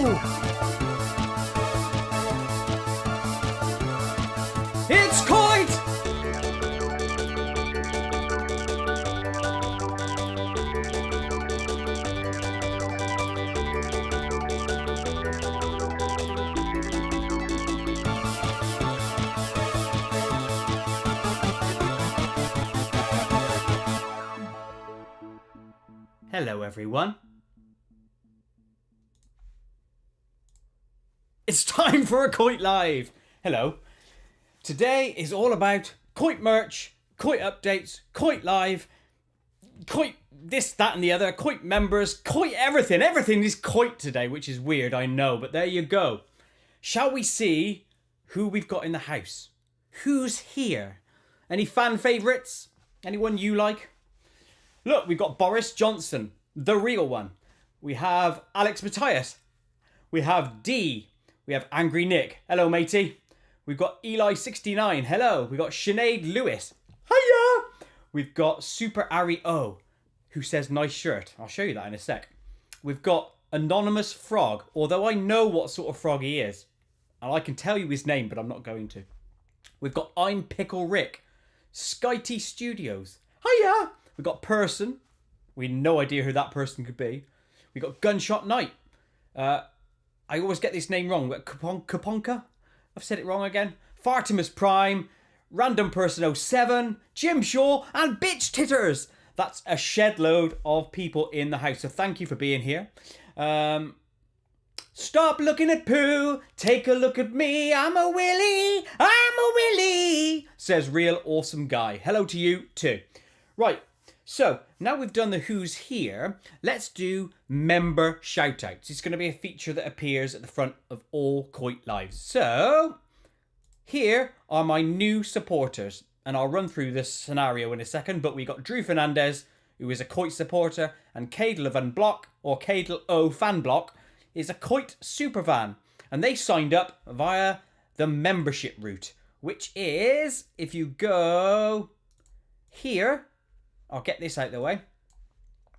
go! It's Koit! Hello everyone. It's time for a Koit Live. Hello. Today is all about Koit merch, Koit updates, Koit Live, Koit this, that and the other, Koit members, Koit everything. Everything is Koit today, which is weird, I know, but there you go. Shall we see who we've got in the house? Who's here? Any fan favourites? Anyone you like? Look, we've got Boris Johnson, the real one. We have Alex Matthias. We have D. We have Angry Nick. Hello, matey. We've got Eli69. Hello. We've got Sinead Lewis. Hiya. We've got Super Ari O, who says nice shirt. I'll show you that in a sec. We've got Anonymous Frog, although I know what sort of frog he is. And I can tell you his name, but I'm not going to. We've got I'm Pickle Rick. Skyty Studios. Hiya. We've got Person. We have no idea who that person could be. We've got Gunshot Knight. I always get this name wrong. Kaponka? I've said it wrong again. Fartimus Prime. Random Person 07. Jim Shaw. And Bitch Titters. That's a shed load of people in the house. So thank you for being here. Stop looking at poo. Take a look at me. I'm a Willy. I'm a Willy. Says Real Awesome Guy. Hello to you too. Right. So, now we've done the who's here, let's do member shoutouts. It's going to be a feature that appears at the front of all Koit Lives. So, here are my new supporters. And I'll run through this scenario in a second, but we got Drew Fernandez, who is a Koit supporter, and Cadel Van Block, or Cadel O Fan Block, is a Koit superfan. And they signed up via the membership route, which is, if you go here, I'll get this out of the way.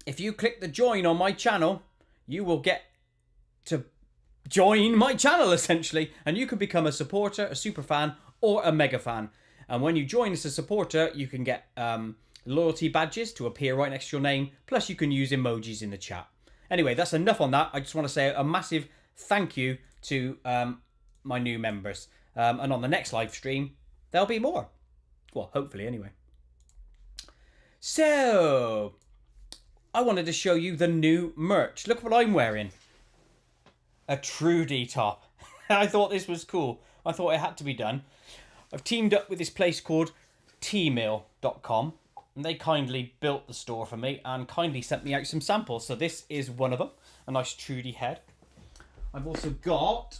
If you click the join on my channel, you will get to join my channel, essentially. And you can become a supporter, a super fan, or a mega fan. And when you join as a supporter, you can get loyalty badges to appear right next to your name. Plus, you can use emojis in the chat. Anyway, that's enough on that. I just want to say a massive thank you to my new members. And on the next live stream, there'll be more. Well, hopefully, anyway. So, I wanted to show you the new merch. Look what I'm wearing. A Trudy top. I thought this was cool. I thought it had to be done. I've teamed up with this place called tmail.com. And they kindly built the store for me and kindly sent me out some samples. So this is one of them. A nice Trudy head. I've also got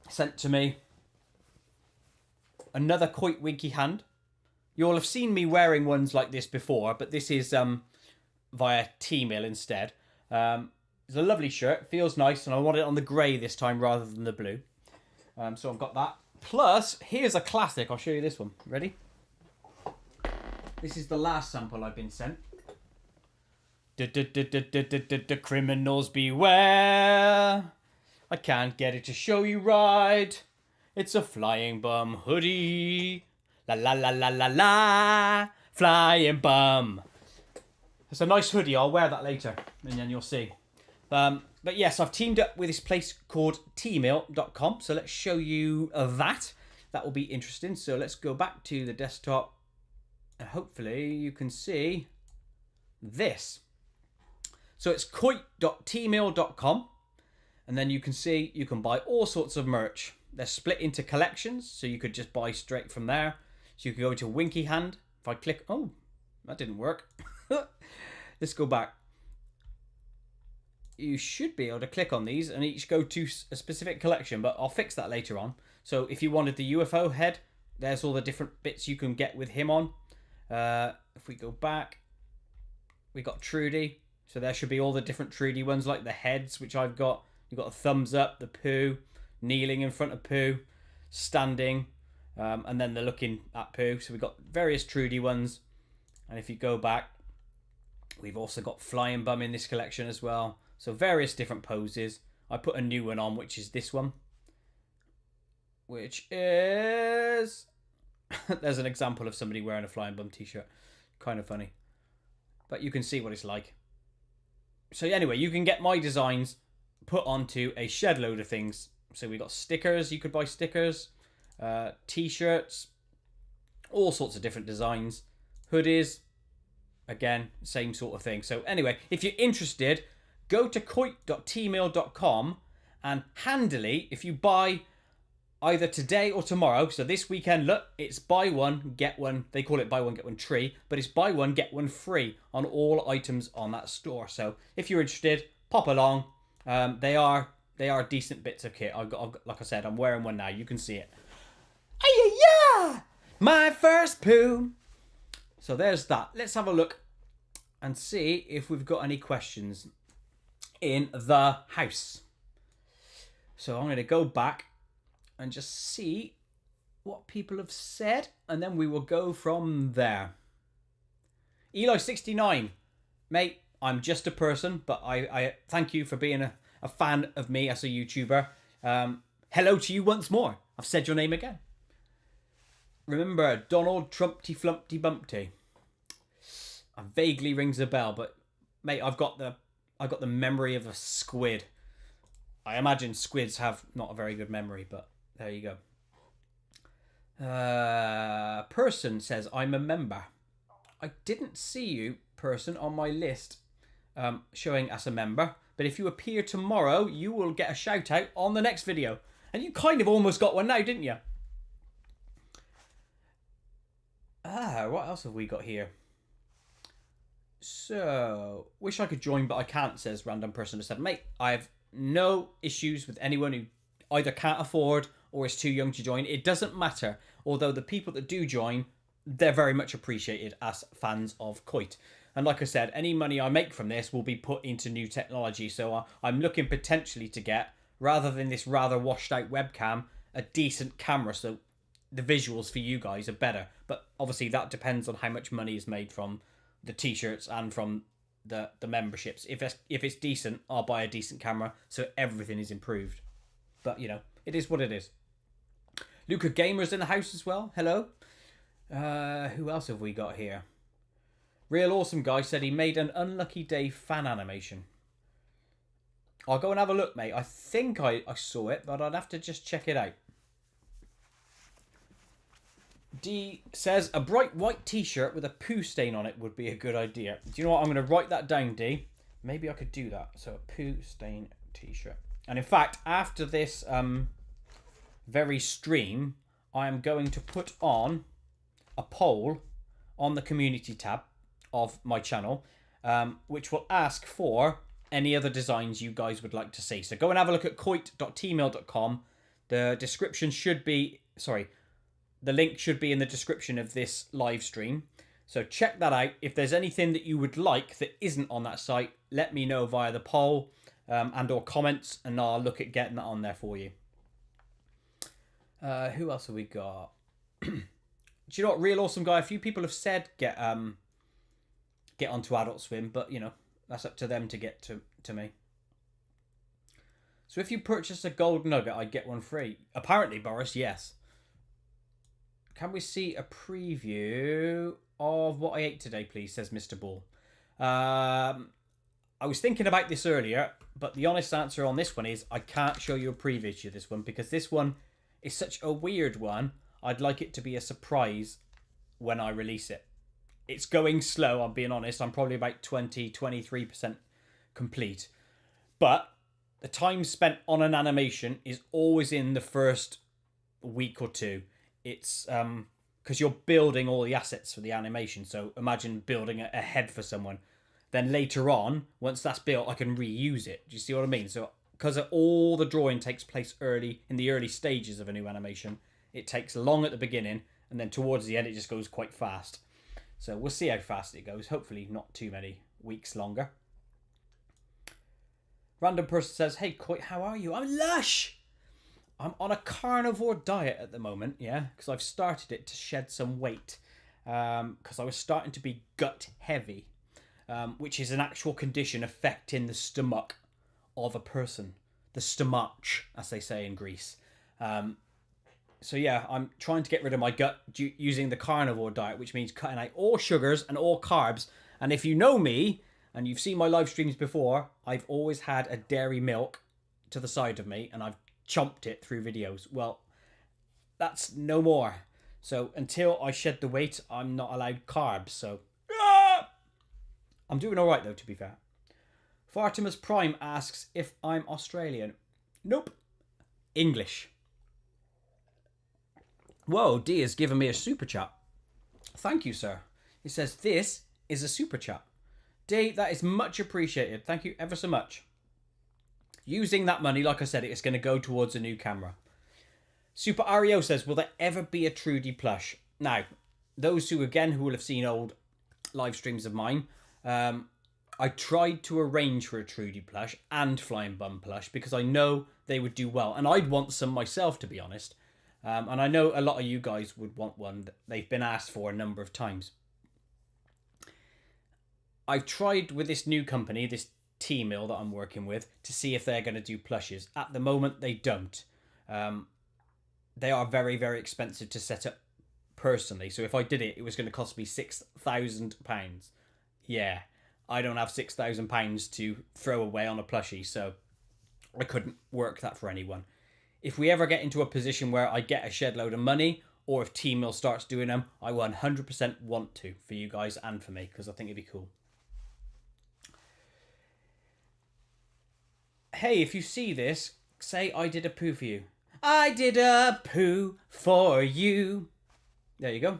sent to me another Koit Winky hand. You'll have seen me wearing ones like this before, but this is via T-mail instead. It's a lovely shirt, feels nice, and I want it on the grey this time rather than the blue. So I've got that. Plus, here's a classic. I'll show you this one. Ready? This is the last sample I've been sent. Criminals beware. I can't get it to show you right. It's a flying bum hoodie. La la la la la la, flying bum. It's a nice hoodie. I'll wear that later, and then you'll see. But yes, I've teamed up with this place called tmail.com. So let's show you that. That will be interesting. So let's go back to the desktop. And hopefully you can see this. So it's koit.tmail.com. And then you can see you can buy all sorts of merch. They're split into collections, so you could just buy straight from there. So you could go to Winky Hand. If I click... Oh, that didn't work. Let's go back. You should be able to click on these and each go to a specific collection, but I'll fix that later on. So if you wanted the Ufo Head, there's all the different bits you can get with him on. If we go back, we got Trudy. So there should be all the different Trudy ones, like the heads, which I've got. You've got a thumbs up, the poo, kneeling in front of poo, standing, and then they're looking at poo. So we've got various Trudy ones. And if you go back, we've also got Flying Bum in this collection as well. So various different poses. I put a new one on, which is this one. Which is... There's an example of somebody wearing a Flying Bum t-shirt. Kind of funny. But you can see what it's like. So anyway, you can get my designs put onto a shed load of things. So we got stickers. You could buy stickers. T-shirts. All sorts of different designs. Hoodies. Again, same sort of thing. So anyway, if you're interested, go to koit.tmail.com and handily, if you buy either today or tomorrow, so this weekend, look, it's buy one, get one. They call it buy one, get one tree, but it's buy one, get one free on all items on that store. So if you're interested, pop along. They are decent bits of kit. I've got, like I said, I'm wearing one now. You can see it. Ay-ya-ya! My first poo. So there's that. Let's have a look and see if we've got any questions in the house. So I'm going to go back and just see what people have said, and then we will go from there. Eli69, mate, I'm just a person, but I thank you for being a fan of me as a YouTuber. Hello to you once more. I've said your name again. Remember Donald Trumpty Flumpty Bumpty? It vaguely rings a bell, but mate, I've got the memory of a squid. I imagine squids have not a very good memory, but there you go. Person says, I'm a member. I didn't see you, person, on my list showing as a member, but if you appear tomorrow, you will get a shout out on the next video. And you kind of almost got one now, didn't you? What else have we got here? So, wish I could join, but I can't, says random person who said, mate, I have no issues with anyone who either can't afford or is too young to join. It doesn't matter. Although the people that do join, they're very much appreciated as fans of Koit. And like I said, any money I make from this will be put into new technology. So I'm looking potentially to get, rather than this rather washed out webcam, a decent camera. So the visuals for you guys are better. But obviously that depends on how much money is made from the t-shirts and from the memberships. If it's decent, I'll buy a decent camera so everything is improved. But you know, it is what it is. Luca Gamer's in the house as well. Hello. Who else have we got here? Real Awesome Guy said he made an Unlucky Day fan animation. I'll go and have a look, mate. I think I saw it, but I'd have to just check it out. D says a bright white t-shirt with a poo stain on it would be a good idea. Do you know what? I'm going to write that down, D. Maybe I could do that. So a poo stain t-shirt. And in fact, after this very stream, I am going to put on a poll on the community tab of my channel, which will ask for any other designs you guys would like to see. So go and have a look at koit.tmail.com. The description should be, the link should be in the description of this live stream. So check that out. If there's anything that you would like that isn't on that site, let me know via the poll and or comments, and I'll look at getting that on there for you. Who else have we got? Do you know what, Real Awesome Guy? A few people have said get onto Adult Swim, but you know, that's up to them to get to me. So if you purchase a gold nugget, I'd get one free. Apparently, Boris, yes. Can we see a preview of what I ate today, please, says Mr. Ball. I was thinking about this earlier, but the honest answer on this one is I can't show you a preview to this one because this one is such a weird one. I'd like it to be a surprise when I release it. It's going slow, I'm being honest. I'm probably about 23% complete. But the time spent on an animation is always in the first week or two. It's because you're building all the assets for the animation. So imagine building a head for someone. Then later on, once that's built, I can reuse it. Do you see what I mean? So because all the drawing takes place early in the early stages of a new animation, it takes long at the beginning, and then towards the end it just goes quite fast. So we'll see how fast it goes. Hopefully not too many weeks longer. Random person says, hey Koit, how are you? I'm lush! I'm on a carnivore diet at the moment, yeah, because I've started it to shed some weight. Because I was starting to be gut heavy, which is an actual condition affecting the stomach of a person. the stomach, as they say in Greece. So yeah, I'm trying to get rid of my gut using the carnivore diet, which means cutting out all sugars and all carbs. And if you know me, and you've seen my live streams before, I've always had a dairy milk to the side of me, and I've chomped it through videos. Well, that's no more. So until I shed the weight, I'm not allowed carbs. So I'm doing all right, though, to be fair. Fartimus Prime asks if I'm Australian. Nope. English. Whoa, D has given me a super chat. Thank you, sir. It says, this is a super chat. D, that is much appreciated. Thank you ever so much. Using that money, like I said, it's going to go towards a new camera. Super Ario says, will there ever be a Trudy plush? Now, those who will have seen old live streams of mine, I tried to arrange for a Trudy plush and Flying Bum plush because I know they would do well. And I'd want some myself, to be honest. And I know a lot of you guys would want one that they've been asked for a number of times. I've tried with this new company, this T-Mill that I'm working with, to see if they're going to do plushes. At the moment, they don't. They are very, very expensive to set up personally. So if I did it, it was going to cost me £6,000. Yeah, I don't have £6,000 to throw away on a plushie, so I couldn't work that for anyone. If we ever get into a position where I get a shed load of money, or if T-Mill starts doing them, I 100% want to, for you guys and for me, because I think it'd be cool. Hey, if you see this, say I did a poo for you. I did a poo for you. There you go.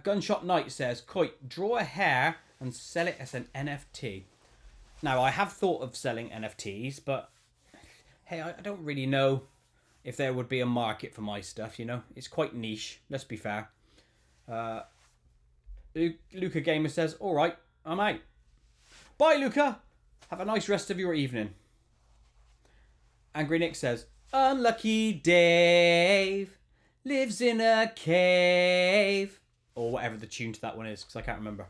Gunshot Knight says, Koit, draw a hair and sell it as an NFT. Now, I have thought of selling NFTs, but hey, I don't really know if there would be a market for my stuff, you know? It's quite niche, let's be fair. Luca Gamer says, all right, I'm out. Bye, Luca. Have a nice rest of your evening. Angry Nick says, unlucky Dave lives in a cave. Or whatever the tune to that one is, because I can't remember.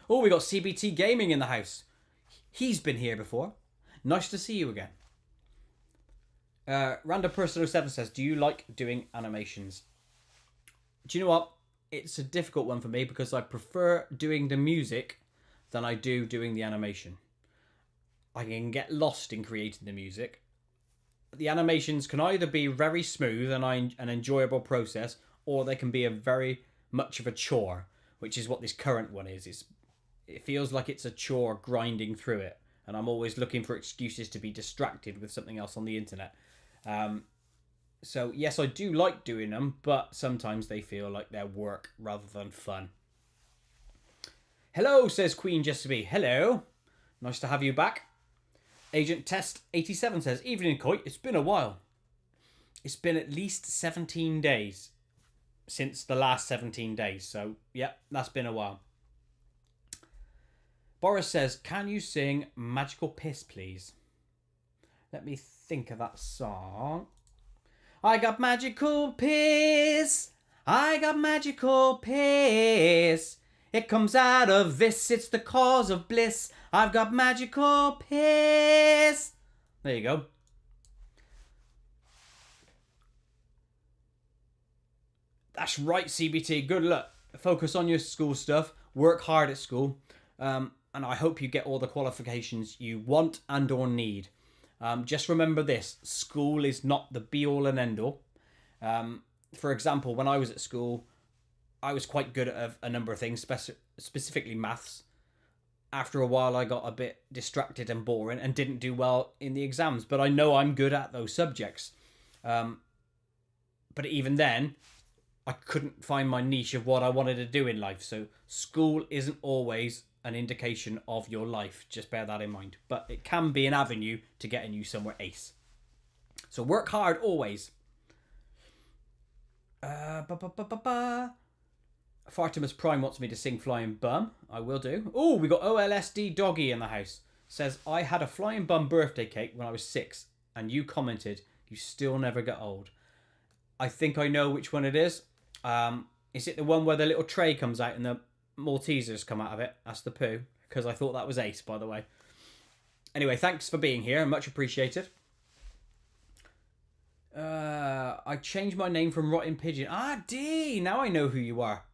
Oh, we got CBT Gaming in the house. He's been here before. Nice to see you again. Random Person 07 says, do you like doing animations? Do you know what? It's a difficult one for me because I prefer doing the music than I do doing the animation. I can get lost in creating the music. The animations can either be very smooth and an enjoyable process, or they can be a very much of a chore, which is what this current one is. It feels like it's a chore grinding through it, and I'm always looking for excuses to be distracted with something else on the internet. So yes, I do like doing them, but sometimes they feel like they're work rather than fun. Hello, says Queen Jessica. Hello. Nice to have you back. Agent Test 87 says, evening, Koit. It's been a while. It's been at least 17 days since the last 17 days. So, yeah, that's been a while. Boris says, can you sing Magical Piss, please? Let me think of that song. I got magical piss. I got magical piss. It comes out of this. It's the cause of bliss. I've got magical piss. There you go. That's right, CBT. Good luck. Focus on your school stuff. Work hard at school. And I hope you get all the qualifications you want and or need. Just remember this. School is not the be-all and end-all. For example, when I was at school, I was quite good at a number of things, specifically maths. After a while, I got a bit distracted and boring and didn't do well in the exams. But I know I'm good at those subjects. But even then, I couldn't find my niche of what I wanted to do in life. So school isn't always an indication of your life. Just bear that in mind. But it can be an avenue to getting you somewhere ace. So work hard always. Fartimus Prime wants me to sing Flying Bum. I will do. Oh, we got OLSD Doggy in the house. Says, I had a Flying Bum birthday cake when I was 6. And you commented, you still never get old. I think I know which one it is. Is it the one where the little tray comes out and the Maltesers come out of it? That's the poo. Because I thought that was ace, by the way. Anyway, thanks for being here. Much appreciated. I changed my name from Rotting Pigeon. Ah, D. Now I know who you are.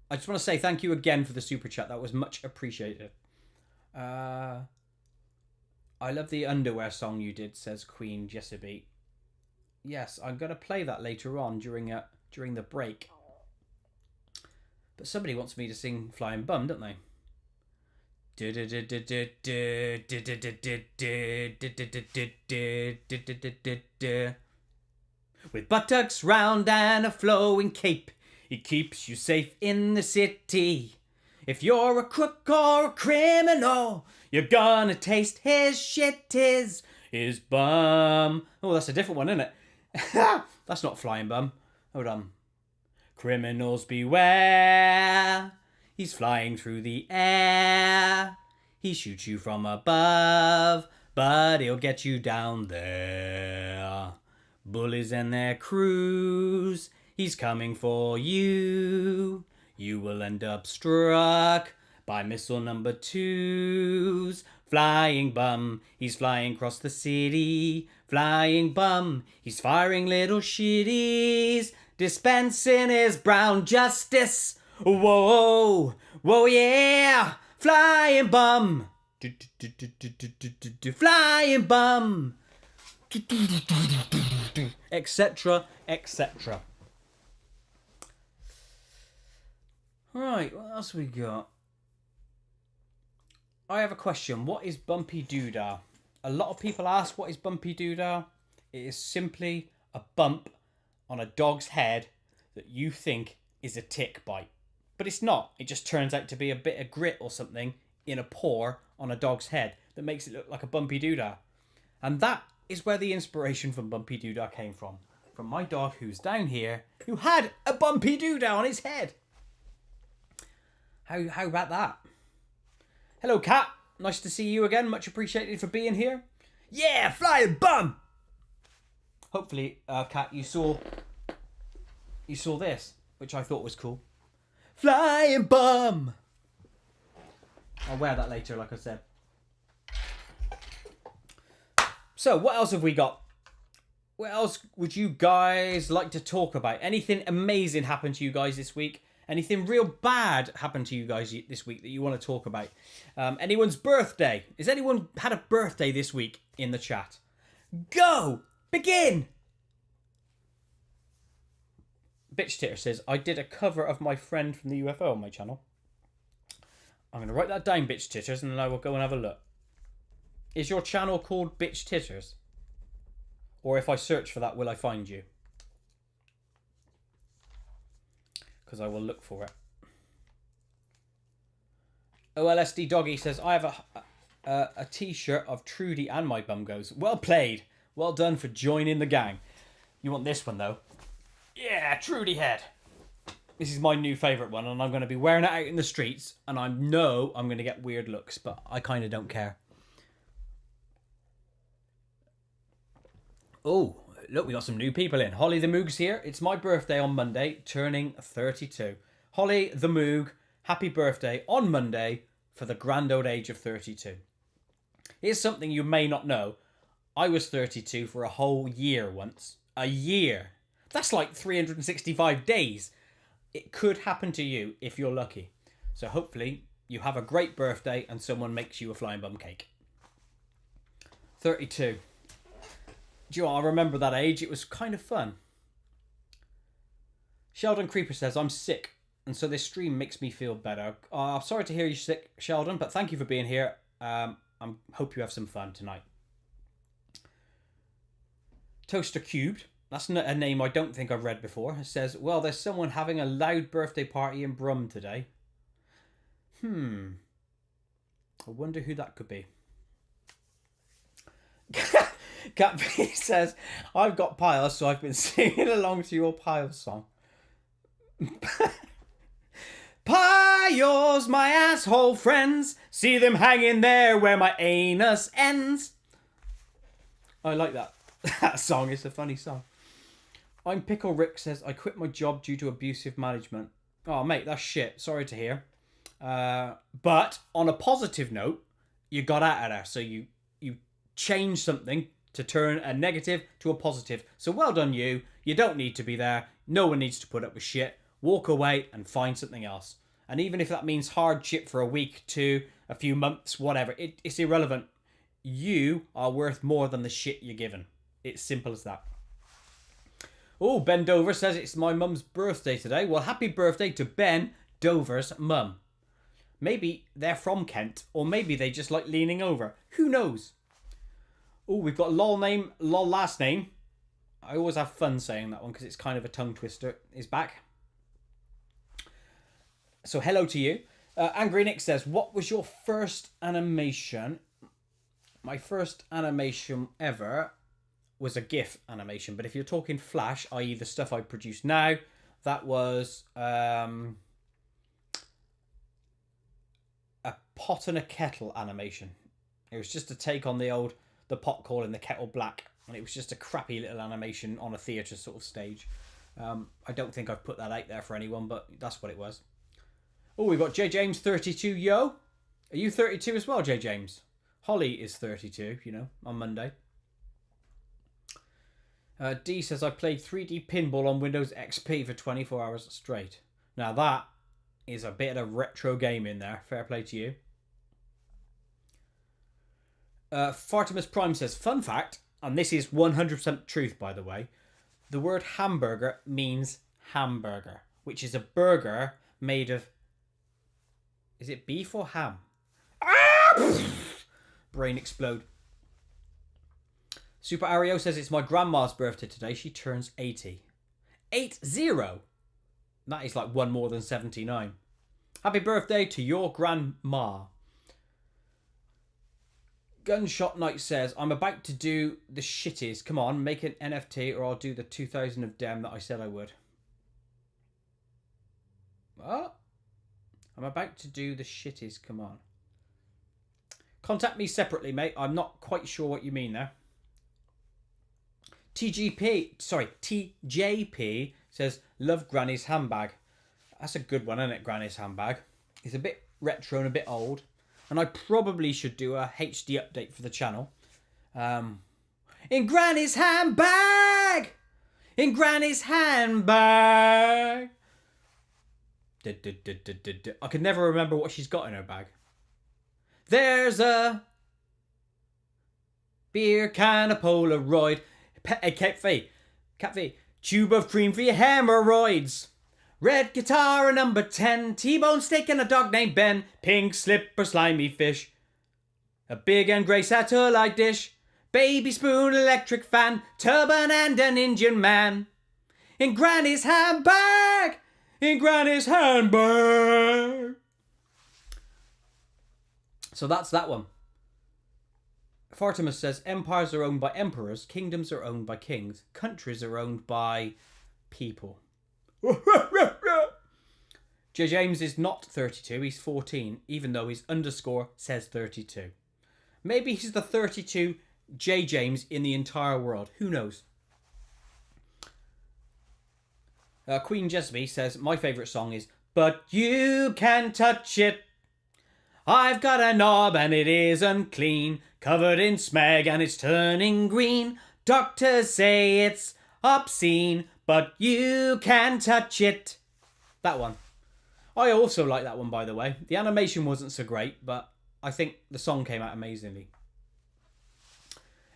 I just want to say thank you again for the super chat. That was much appreciated. I love the underwear song you did, says Queen Jessabee. Yes, I'm going to play that later on during the break. But somebody wants me to sing Flying Bum, don't they? With buttocks round and a flowing cape, he keeps you safe in the city. If you're a crook or a criminal, you're gonna taste his shit, his bum. Oh, that's a different one, isn't it? That's not Flying Bum. Hold on. Criminals beware. He's flying through the air. He shoots you from above, but he'll get you down there. Bullies and their crews, he's coming for you. You will end up struck by missile number 2's. Flying Bum, he's flying across the city. Flying Bum, he's firing little shitties, dispensing his brown justice. Whoa, whoa, yeah, Flying Bum, Flying Bum, etc., etc. Right, what else we got? I have a question. What is Bumpy Doodah? A lot of people ask what is Bumpy Doodah. It is simply a bump on a dog's head that you think is a tick bite. But it's not. It just turns out to be a bit of grit or something in a pore on a dog's head that makes it look like a Bumpy Doodah. And that is where the inspiration from Bumpy Doodah came from. From my dog who's down here, who had a Bumpy Doodah on his head. How about that? Hello, Cat. Nice to see you again. Much appreciated for being here. Yeah, Flying Bum. Hopefully, Cat, you saw this, which I thought was cool. Flying Bum. I'll wear that later, like I said. So, what else have we got? What else would you guys like to talk about? Anything amazing happened to you guys this week? Anything real bad happened to you guys this week that you want to talk about? Anyone's birthday? Has anyone had a birthday this week in the chat? Go! Begin! Bitch Titter says, I did a cover of My Friend from the UFO on my channel. I'm going to write that down, Bitch Titters, and then I will go and have a look. Is your channel called Bitch Titters? Or if I search for that, will I find you? Because I will look for it. OLSD Doggy says, I have a t-shirt of Trudy and my bum goes. Well played. Well done for joining the gang. You want this one, though? Yeah, Trudy Head. This is my new favourite one, and I'm going to be wearing it out in the streets, and I know I'm going to get weird looks, but I kind of don't care. Oh, look, we got some new people in. Holly the Moog's here. It's my birthday on Monday, turning 32. Holly the Moog, happy birthday on Monday for the grand old age of 32. Here's something you may not know. I was 32 for a whole year once. A year. That's like 365 days. It could happen to you if you're lucky. So hopefully you have a great birthday and someone makes you a flying bum cake. 32. Do you know, I remember that age. It was kind of fun. Sheldon Creeper says, I'm sick, and so this stream makes me feel better. Sorry to hear you're sick, Sheldon, but thank you for being here. I hope you have some fun tonight. Toaster Cubed, that's not a name I don't think I've read before. It says, well, there's someone having a loud birthday party in Brum today. I wonder who that could be. Cat B says, I've got piles, so I've been singing along to your piles song. Piles, my asshole friends, see them hanging there where my anus ends. I like that. That song is a funny song. I'm Pickle Rick says, I quit my job due to abusive management. Oh, mate, that's shit. Sorry to hear. But on a positive note, you got out of there, so you change something to turn a negative to a positive. So well done you. You don't need to be there. No one needs to put up with shit. Walk away and find something else. And even if that means hardship for a week, 2, a few months, whatever, it's irrelevant. You are worth more than the shit you're given. It's simple as that. Oh, Ben Dover says it's my mum's birthday today. Well, happy birthday to Ben Dover's mum. Maybe they're from Kent, or maybe they just like leaning over. Who knows? Oh, we've got lol last name. I always have fun saying that one because it's kind of a tongue twister. Is back. So hello to you. Angry Nick says, what was your first animation? My first animation ever was a GIF animation. But if you're talking Flash, i.e. the stuff I produce now, that was a pot and a kettle animation. It was just a take on the pot calling the kettle black. And it was just a crappy little animation on a theatre sort of stage. I don't think I've put that out there for anyone, but that's what it was. Oh, we've got J. James 32. Yo, are you 32 as well, J. James? Holly is 32, on Monday. D says, I played 3D pinball on Windows XP for 24 hours straight. Now that is a bit of retro game in there. Fair play to you. Fartimus Prime says, fun fact, and this is 100% truth, by the way. The word hamburger means hamburger, which is a burger made of... Is it beef or ham? Ah! Brain explode. Super Ario says it's my grandma's birthday today. She turns 80. 80? That is like one more than 79. Happy birthday to your grandma. Gunshot Knight says, I'm about to do the shitties. Come on, make an NFT or I'll do the 2000 of dem that I said I would. What? I'm about to do the shitties. Come on. Contact me separately, mate. I'm not quite sure what you mean there. TJP says, love Granny's handbag. That's a good one, isn't it, Granny's handbag? It's a bit retro and a bit old. And I probably should do a HD update for the channel. In Granny's handbag! In Granny's handbag! I can never remember what she's got in her bag. There's a beer can, a Polaroid, a Cat V, tube of cream for your hemorrhoids, red guitar, a number 10, T-bone steak and a dog named Ben, pink slipper, slimy fish, a big and grey satellite dish, baby spoon, electric fan, turban and an Indian man. In Granny's handbag! In Granny's handbag! So that's that one. Fartimus says, empires are owned by emperors, kingdoms are owned by kings, countries are owned by people. J. James is not 32, he's 14, even though his underscore says 32. Maybe he's the 32 J. James in the entire world. Who knows? Queen Jesby says, my favourite song is But You Can Touch It. I've got a knob and it isn't clean, covered in smeg and it's turning green. Doctors say it's obscene, but you can touch it. That one. I also like that one, by the way. The animation wasn't so great, but I think the song came out amazingly.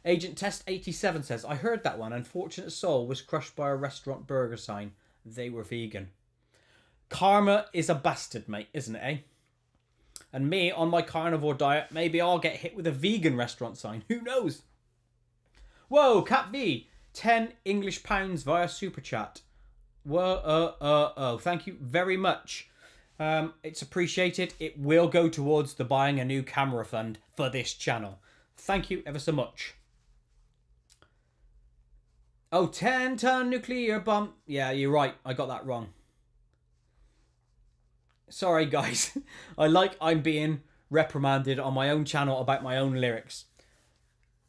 Agent Test 87 says, I heard that one. Unfortunate soul was crushed by a restaurant burger sign. They were vegan. Karma is a bastard, mate, isn't it, eh? And me, on my carnivore diet, maybe I'll get hit with a vegan restaurant sign. Who knows? Whoa, Cat V. 10 English pounds via Super Chat. Whoa, thank you very much. It's appreciated. It will go towards the buying a new camera fund for this channel. Thank you ever so much. Oh, 10-ton nuclear bomb. Yeah, you're right. I got that wrong. Sorry, guys. I'm being reprimanded on my own channel about my own lyrics.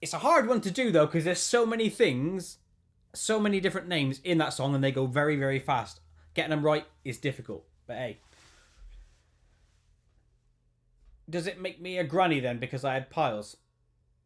It's a hard one to do, though, because there's so many things, so many different names in that song, and they go very, very fast. Getting them right is difficult, but hey. Does it make me a granny, then, because I had piles?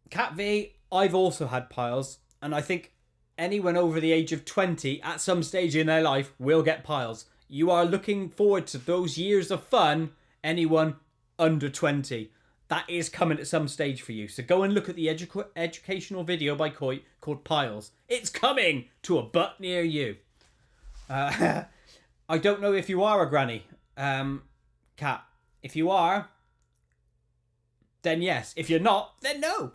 Cat V, I've also had piles, and I think anyone over the age of 20 at some stage in their life will get piles. You are looking forward to those years of fun, anyone under 20. That is coming at some stage for you. So go and look at the educational video by Koit called Piles. It's coming to a butt near you. I don't know if you are a granny, Cat. If you are, then yes. If you're not, then no.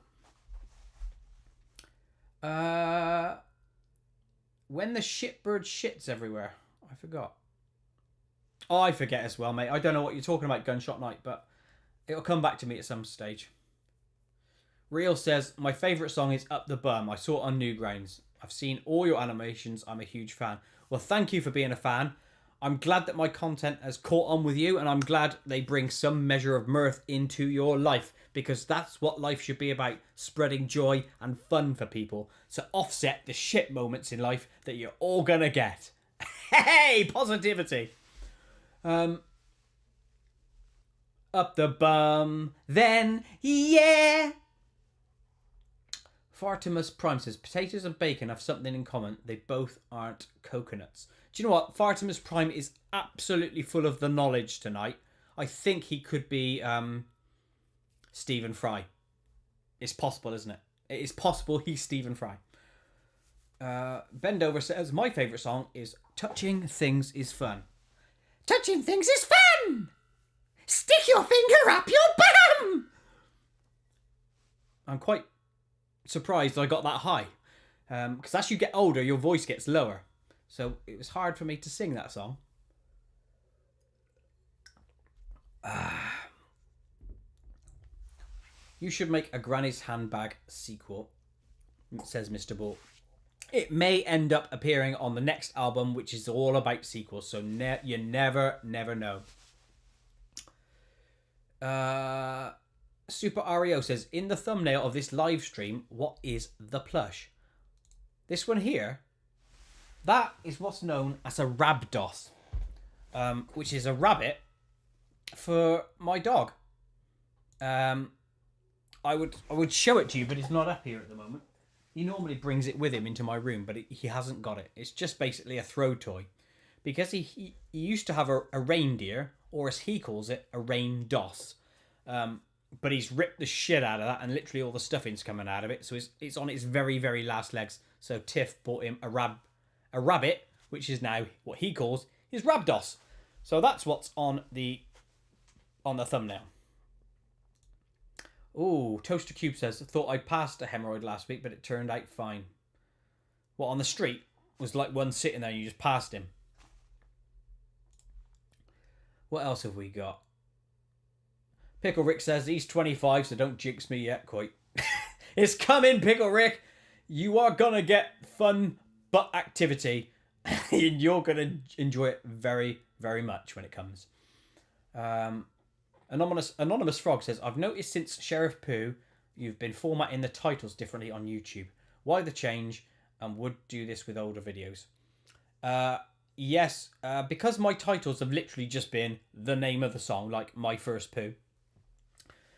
When the shitbird shits everywhere. I forgot. Oh, I forget as well, mate. I don't know what you're talking about, Gunshot Night, but it'll come back to me at some stage. Real says, my favourite song is Up the Bum. I saw it on Newgrounds. I've seen all your animations. I'm a huge fan. Well, thank you for being a fan. I'm glad that my content has caught on with you, and I'm glad they bring some measure of mirth into your life, because that's what life should be about, spreading joy and fun for people to offset the shit moments in life that you're all gonna get. Hey, positivity. Up the bum, then yeah. Fartimus Prime says, potatoes and bacon have something in common. They both aren't coconuts. Do you know what? Fartimus Prime is absolutely full of the knowledge tonight. I think he could be Stephen Fry. It's possible, isn't it? It is possible he's Stephen Fry. Bendover says, my favourite song is Touching Things is Fun. Touching things is fun! Stick your finger up your bum! I'm quite surprised I got that high. Because as you get older, your voice gets lower. So it was hard for me to sing that song. You should make a Granny's Handbag sequel, says Mr. Ball. It may end up appearing on the next album, which is all about sequels. So you never know. Super Ario says, in the thumbnail of this live stream, what is the plush? This one here, that is what's known as a rabdos, which is a rabbit for my dog. I would show it to you, but it's not up here at the moment. He normally brings it with him into my room, but he hasn't got it. It's just basically a throw toy. Because he used to have a reindeer, or as he calls it, a rain dos. But he's ripped the shit out of that, and literally all the stuffing's coming out of it. So it's on its very, very last legs. So Tiff bought him a rabbit, which is now what he calls his rabdos. So that's what's on the thumbnail. Oh, Toaster Cube says, thought I'd passed a hemorrhoid last week, but it turned out fine. What, on the street? Was like one sitting there and you just passed him. What else have we got? Pickle Rick says, he's 25, so don't jinx me yet, Koit. It's coming, Pickle Rick. You are going to get fun butt activity. And you're going to enjoy it very, very much when it comes. Anonymous Frog says, I've noticed since Sheriff Pooh, you've been formatting the titles differently on YouTube. Why the change? And would do this with older videos. Yes, because my titles have literally just been the name of the song, like My First Pooh.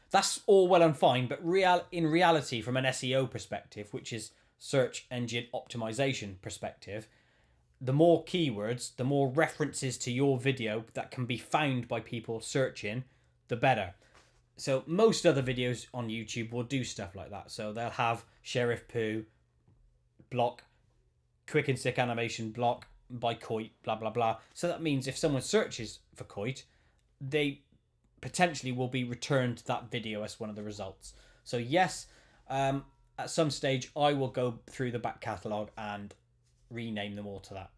That's all well and fine, but in reality, from an SEO perspective, which is search engine optimization perspective, the more keywords, the more references to your video that can be found by people searching, the better. So most other videos on YouTube will do stuff like that. So they'll have Sheriff Pooh, block, quick and sick animation block by Koit, blah, blah, blah. So that means if someone searches for Koit, they potentially will be returned that video as one of the results. So yes, at some stage I will go through the back catalogue and rename them all to that.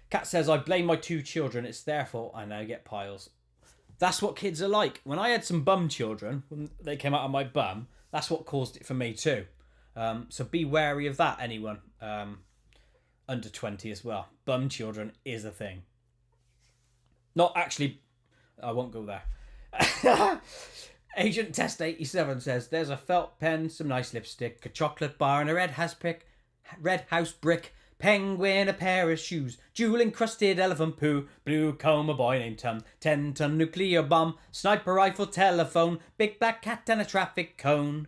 Kat says, I blame my 2 children. It's their fault I now get piles. That's what kids are like. When I had some bum children, when they came out of my bum, that's what caused it for me too. So be wary of that, anyone under 20 as well. Bum children is a thing. Not actually, I won't go there. Agent Test 87 says, there's a felt pen, some nice lipstick, a chocolate bar and a red house brick, penguin, a pair of shoes, jewel-encrusted elephant poo, blue comb, a boy named Tom, 10-ton nuclear bomb, sniper rifle, telephone, big black cat and a traffic cone.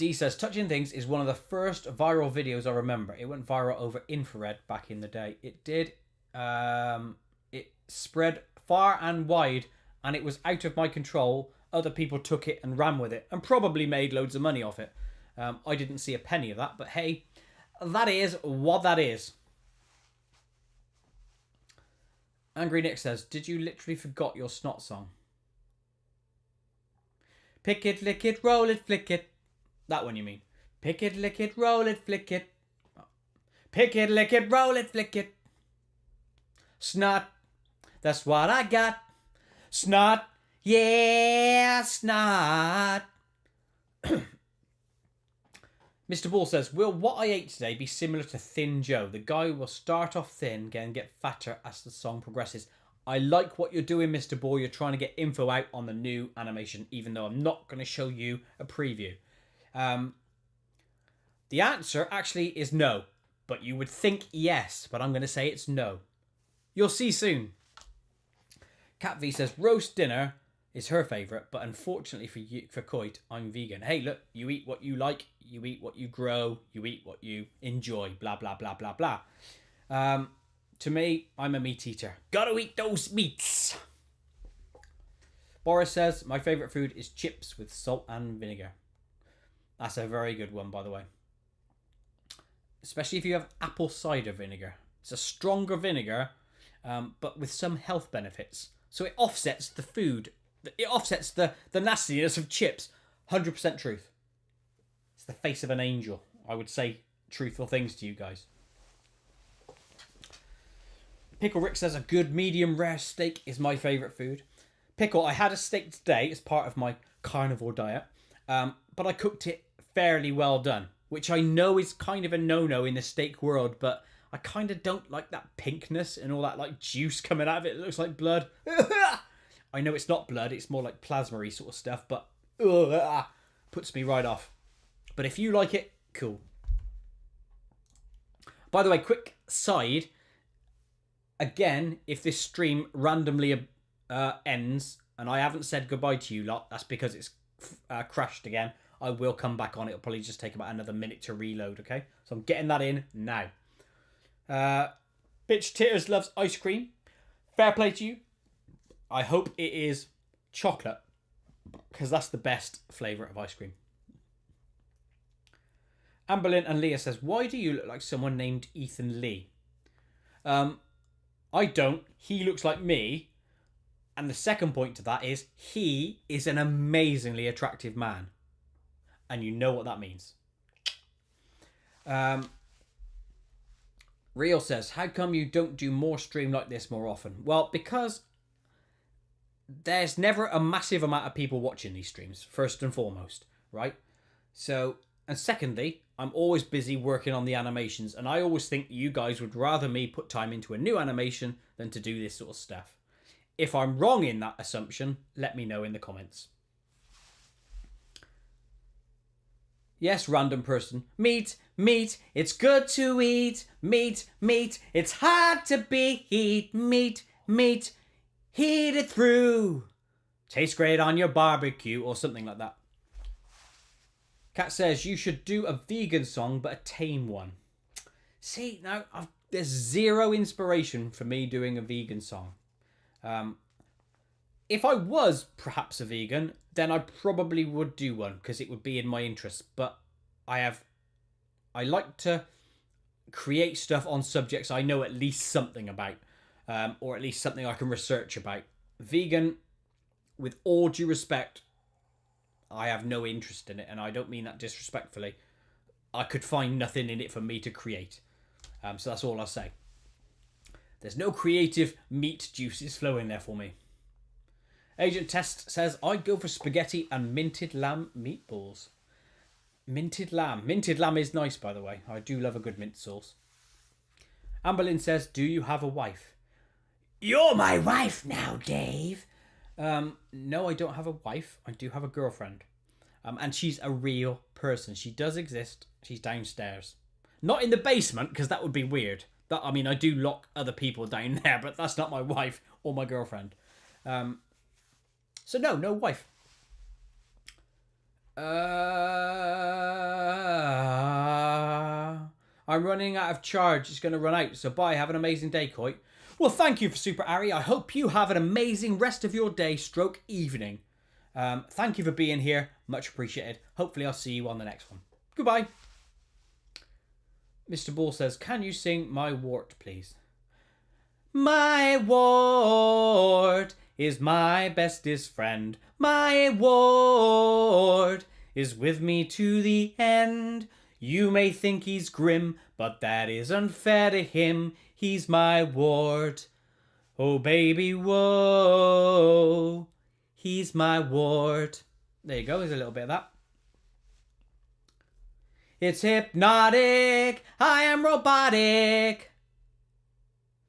D says, Touching Things is one of the first viral videos I remember. It went viral over infrared back in the day. It did. It spread far and wide, and it was out of my control. Other people took it and ran with it, and probably made loads of money off it. I didn't see a penny of that, but hey, that is what that is. Angry Nick says, did you literally forgot your snot song? Pick it, lick it, roll it, flick it. That one you mean. Pick it, lick it, roll it, flick it. Pick it, lick it, roll it, flick it. Snot, that's what I got. Snot, yeah, snot. Mr. Ball says, will what I ate today be similar to Thin Joe? The guy will start off thin and get fatter as the song progresses. I like what you're doing, Mr. Ball. You're trying to get info out on the new animation, even though I'm not going to show you a preview. The answer actually is no, but you would think yes, but I'm going to say it's no. You'll see soon. Cat V says, roast dinner is her favourite, but unfortunately for Koit, I'm vegan. Hey, look, you eat what you like, you eat what you grow, you eat what you enjoy, blah, blah, blah, blah, blah. To me, I'm a meat eater. Gotta eat those meats. Boris says, my favourite food is chips with salt and vinegar. That's a very good one, by the way. Especially if you have apple cider vinegar. It's a stronger vinegar, but with some health benefits. So it offsets the food. It offsets the nastiness of chips. 100% truth. It's the face of an angel. I would say truthful things to you guys. Pickle Rick says, a good medium rare steak is my favourite food. Pickle, I had a steak today as part of my carnivore diet. But I cooked it fairly well done. Which I know is kind of a no-no in the steak world. But I kind of don't like that pinkness and all that like juice coming out of it. It looks like blood. I know it's not blood, it's more like plasma-y sort of stuff, but puts me right off. But if you like it, cool. By the way, quick side. Again, if this stream randomly ends and I haven't said goodbye to you lot, that's because it's crashed again. I will come back on. It'll probably just take about another minute to reload, okay? So I'm getting that in now. Bitch Titters loves ice cream. Fair play to you. I hope it is chocolate, because that's the best flavour of ice cream. Amberlyn and Leah says, why do you look like someone named Ethan Lee? I don't. He looks like me. And the second point to that is, he is an amazingly attractive man. And you know what that means. Real says, how come you don't do more stream like this more often? Well, because there's never a massive amount of people watching these streams, first and foremost, right? So, and secondly, I'm always busy working on the animations, and I always think you guys would rather me put time into a new animation than to do this sort of stuff. If I'm wrong in that assumption, let me know in the comments. Yes, random person. Meat, meat, it's good to eat. Meat, meat, it's hard to beat. Meat, meat, heat it through. Tastes great on your barbecue, or something like that. Kat says, you should do a vegan song, but a tame one. See, now, there's zero inspiration for me doing a vegan song. If I was perhaps a vegan, then I probably would do one, because it would be in my interest. But I like to create stuff on subjects I know at least something about, or at least something I can research about. Vegan, with all due respect, I have no interest in it, and I don't mean that disrespectfully. I could find nothing in it for me to create. So that's all I'll say. There's no creative meat juices flowing there for me. Agent Test says, I'd go for spaghetti and minted lamb meatballs. Minted lamb. Minted lamb is nice, by the way. I do love a good mint sauce. Amberlyn says, do you have a wife? You're my wife now, Dave. No, I don't have a wife. I do have a girlfriend. And she's a real person. She does exist. She's downstairs. Not in the basement, because that would be weird. I mean, I do lock other people down there, but that's not my wife or my girlfriend. So no wife. I'm running out of charge. It's going to run out. So bye. Have an amazing day, Koit. Well, thank you for Super Ari. I hope you have an amazing rest of your day stroke evening. Thank you for being here. Much appreciated. Hopefully I'll see you on the next one. Goodbye. Mr. Ball says, can you sing My Wart, please? My wart is my bestest friend. My wart is with me to the end. You may think he's grim, but that is unfair to him. He's my wart. Oh, baby, whoa. He's my wart. There you go. There's a little bit of that. It's hypnotic. I am robotic.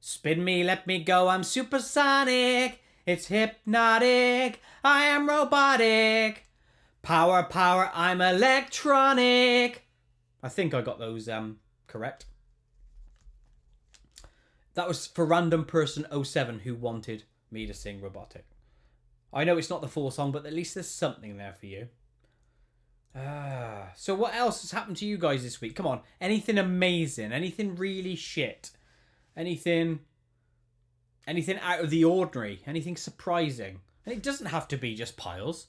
Spin me, let me go. I'm supersonic. It's hypnotic. I am robotic. Power, power. I'm electronic. I think I got those correct. That was for Random Person 07 who wanted me to sing robotic. I know it's not the full song, but at least there's something there for you. So what else has happened to you guys this week? Come on. Anything amazing? Anything really shit? Anything out of the ordinary? Anything surprising? And it doesn't have to be just piles.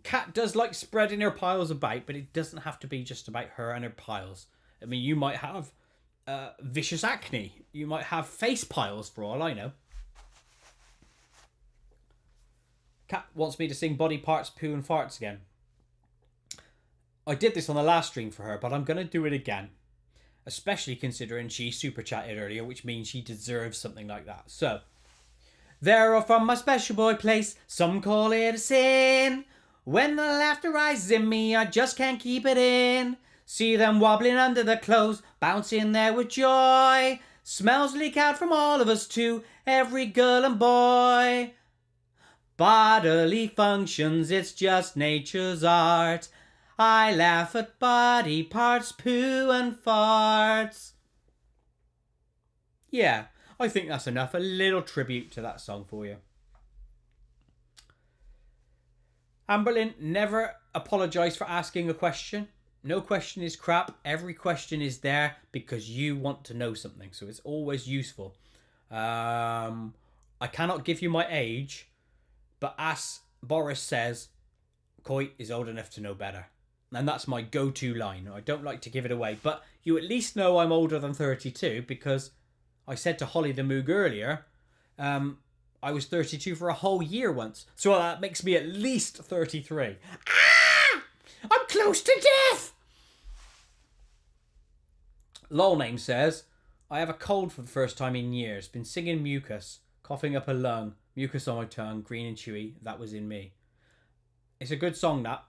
Kat does like spreading her piles about, but it doesn't have to be just about her and her piles. I mean, you might have vicious acne. You might have face piles for all I know. Kat wants me to sing Body Parts, Poo and Farts again. I did this on the last stream for her, but I'm going to do it again. Especially considering she super chatted earlier, which means she deserves something like that. So, they're all from my special boy place. Some call it a sin. When the laughter rises in me, I just can't keep it in. See them wobbling under the clothes, bouncing there with joy. Smells leak out from all of us too, every girl and boy. Bodily functions, it's just nature's art. I laugh at body parts, poo and farts. Yeah, I think that's enough. A little tribute to that song for you. Amberlyn, never apologise for asking a question. No question is crap. Every question is there because you want to know something. So it's always useful. I cannot give you my age, but as Boris says, Koit is old enough to know better. And that's my go-to line. I don't like to give it away, but you at least know I'm older than 32 because I said to Holly the Moog earlier, I was 32 for a whole year once. So that makes me at least 33. Ah! I'm close to death! Lol Name says, I have a cold for the first time in years. Been singing mucus, coughing up a lung, mucus on my tongue, green and chewy. That was in me. It's a good song, that.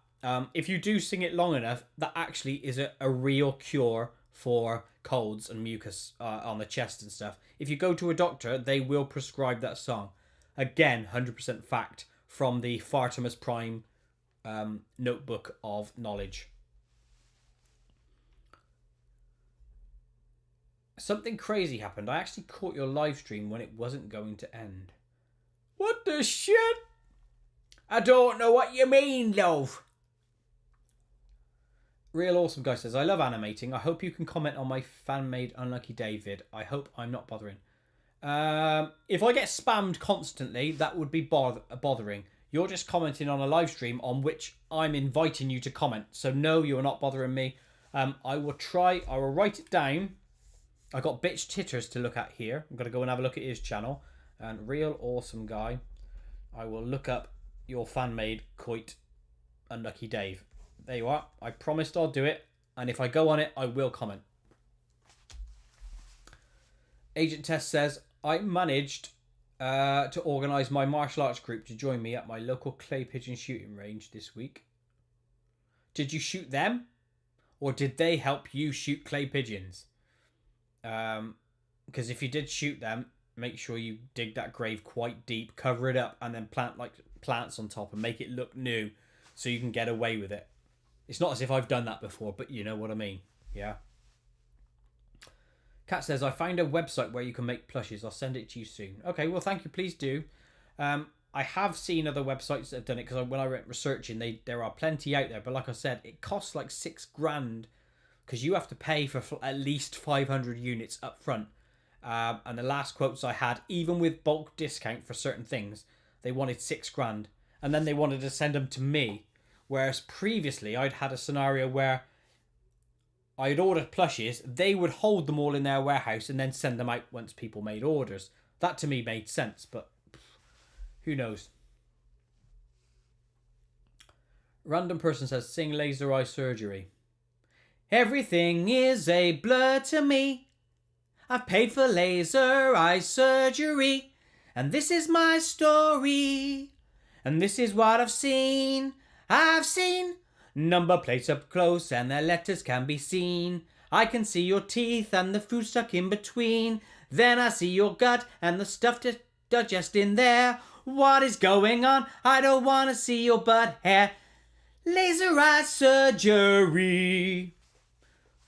If you do sing it long enough, that actually is a real cure for colds and mucus on the chest and stuff. If you go to a doctor, they will prescribe that song. Again, 100% fact from the Fartimus Prime notebook of knowledge. Something crazy happened. I actually caught your live stream when it wasn't going to end. What the shit? I don't know what you mean, love. Real Awesome Guy says, I love animating. I hope you can comment on my fan-made Unlucky David. I hope I'm not bothering. If I get spammed constantly, that would be bothering. You're just commenting on a live stream on which I'm inviting you to comment. So no, you're not bothering me. I will write it down. I got Bitch Titters to look at here. I'm going to go and have a look at his channel. And Real Awesome Guy. I will look up your fan-made Koit Unlucky Dave. There you are. I promised I'll do it. And if I go on it, I will comment. Agent Tess says, I managed to organise my martial arts group to join me at my local clay pigeon shooting range this week. Did you shoot them? Or did they help you shoot clay pigeons? Because if you did shoot them, make sure you dig that grave quite deep, cover it up, and then plant like plants on top and make it look new so you can get away with it. It's not as if I've done that before, but you know what I mean. Yeah. Kat says, I found a website where you can make plushies. I'll send it to you soon. Okay, well, thank you. Please do. I have seen other websites that have done it, because when I went researching, there are plenty out there. But like I said, it costs like $6,000, because you have to pay for at least 500 units up front. And the last quotes I had, even with bulk discount for certain things, they wanted $6,000, and then they wanted to send them to me. Whereas previously, I'd had a scenario where I'd ordered plushes, they would hold them all in their warehouse and then send them out once people made orders. That to me made sense, but who knows? Random person says, sing Laser Eye Surgery. Everything is a blur to me. I've paid for laser eye surgery, and this is my story, and this is what I've seen. I've seen number plates up close, and their letters can be seen. I can see your teeth and the food stuck in between. Then I see your gut and the stuff to digest in there. What is going on? I don't want to see your butt hair. Laser eye surgery.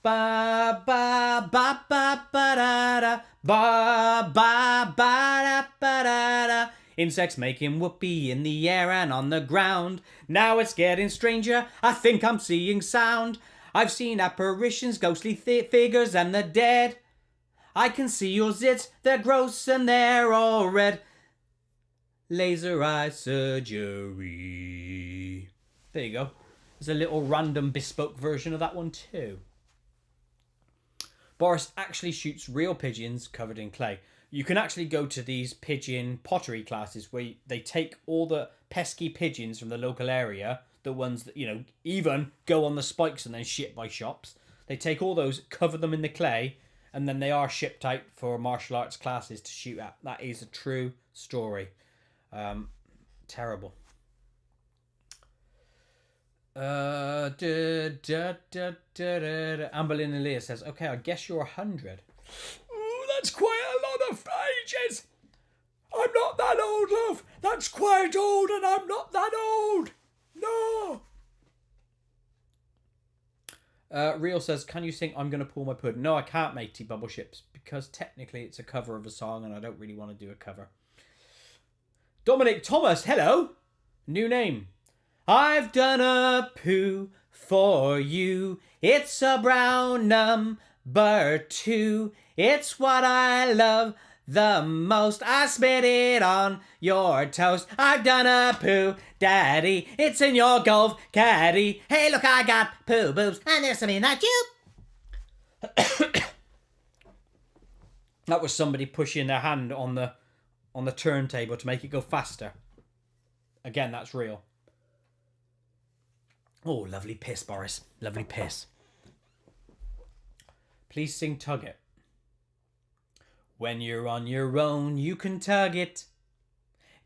Ba ba ba ba ba da da, ba ba ba da ba da da. Insects making whoopee in the air and on the ground. Now it's getting stranger, I think I'm seeing sound. I've seen apparitions, ghostly figures and the dead. I can see your zits, they're gross and they're all red. Laser eye surgery. There you go. There's a little random bespoke version of that one too. Boris actually shoots real pigeons covered in clay. You can actually go to these pigeon pottery classes where they take all the pesky pigeons from the local area, the ones that, even go on the spikes and then shipped by shops. They take all those, cover them in the clay, and then they are shipped out for martial arts classes to shoot at. That is a true story. Terrible. Amberlynn and Leah says, okay, I guess you're 100. Ooh, that's quite a lot of ages. I'm not that old, love. That's quite old, and I'm not that old. No. Real says, can you sing I'm Gonna Pull My Pudding? No, I can't, matey Bubble Ships, because technically it's a cover of a song, and I don't really want to do a cover. Dominic Thomas, hello. New name. I've done a poo for you. It's a brown number 2. It's what I love the most. I spit it on your toast. I've done a poo, daddy. It's in your golf caddy. Hey, look, I got poo boobs, and there's some in that tube. That was somebody pushing their hand on the turntable to make it go faster. Again, that's real. Oh, lovely piss, Boris. Lovely piss. Please sing Tug It. When you're on your own, you can tug it.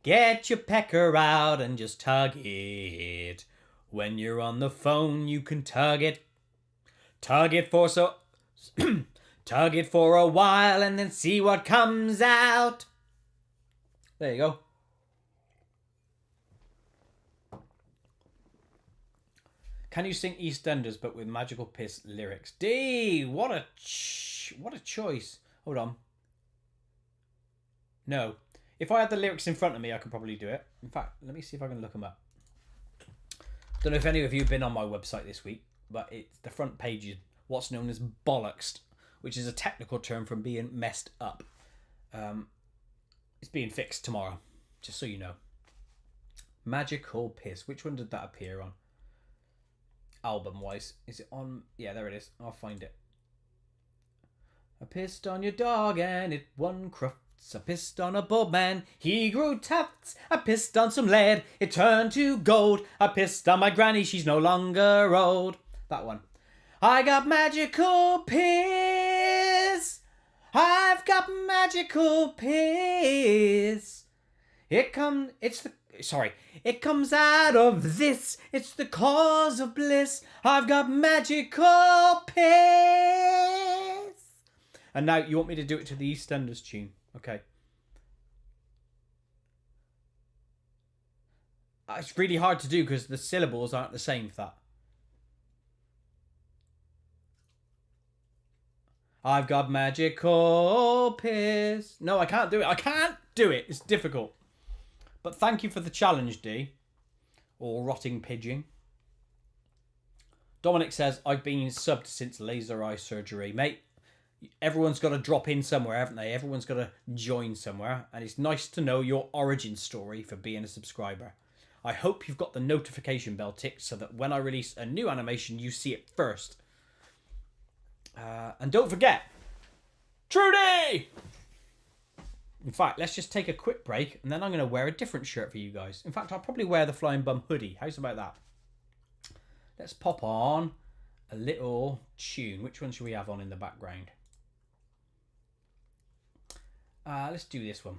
Get your pecker out and just tug it. When you're on the phone, you can tug it. Tug it for tug it for a while and then see what comes out. There you go. Can you sing EastEnders but with magical piss lyrics? D, what a choice. Hold on. No. If I had the lyrics in front of me, I could probably do it. In fact, let me see if I can look them up. Don't know if any of you have been on my website this week, but the front page is what's known as bollocksed, which is a technical term from being messed up. It's being fixed tomorrow, just so you know. Magical piss. Which one did that appear on? Album-wise. Is it on? Yeah, there it is. I'll find it. I pissed on your dog and it won crufts. I pissed on a bald man, he grew tufts. I pissed on some lead, it turned to gold. I pissed on my granny, she's no longer old. That one. I got magical piss. I've got magical piss. It comes out of this. It's the cause of bliss. I've got magical piss. And now you want me to do it to the EastEnders tune. Okay. It's really hard to do because the syllables aren't the same for that. I've got magical piss. No, I can't do it. I can't do it. It's difficult. But thank you for the challenge, D. Or rotting pigeon. Dominic says, I've been subbed since laser eye surgery. Mate, everyone's got to drop in somewhere, haven't they? Everyone's got to join somewhere. And it's nice to know your origin story for being a subscriber. I hope you've got the notification bell ticked so that when I release a new animation, you see it first. And don't forget, Trudy! In fact, let's just take a quick break and then I'm going to wear a different shirt for you guys. In fact, I'll probably wear the Flying Bum hoodie. How's about that? Let's pop on a little tune. Which one should we have on in the background? Let's do this one.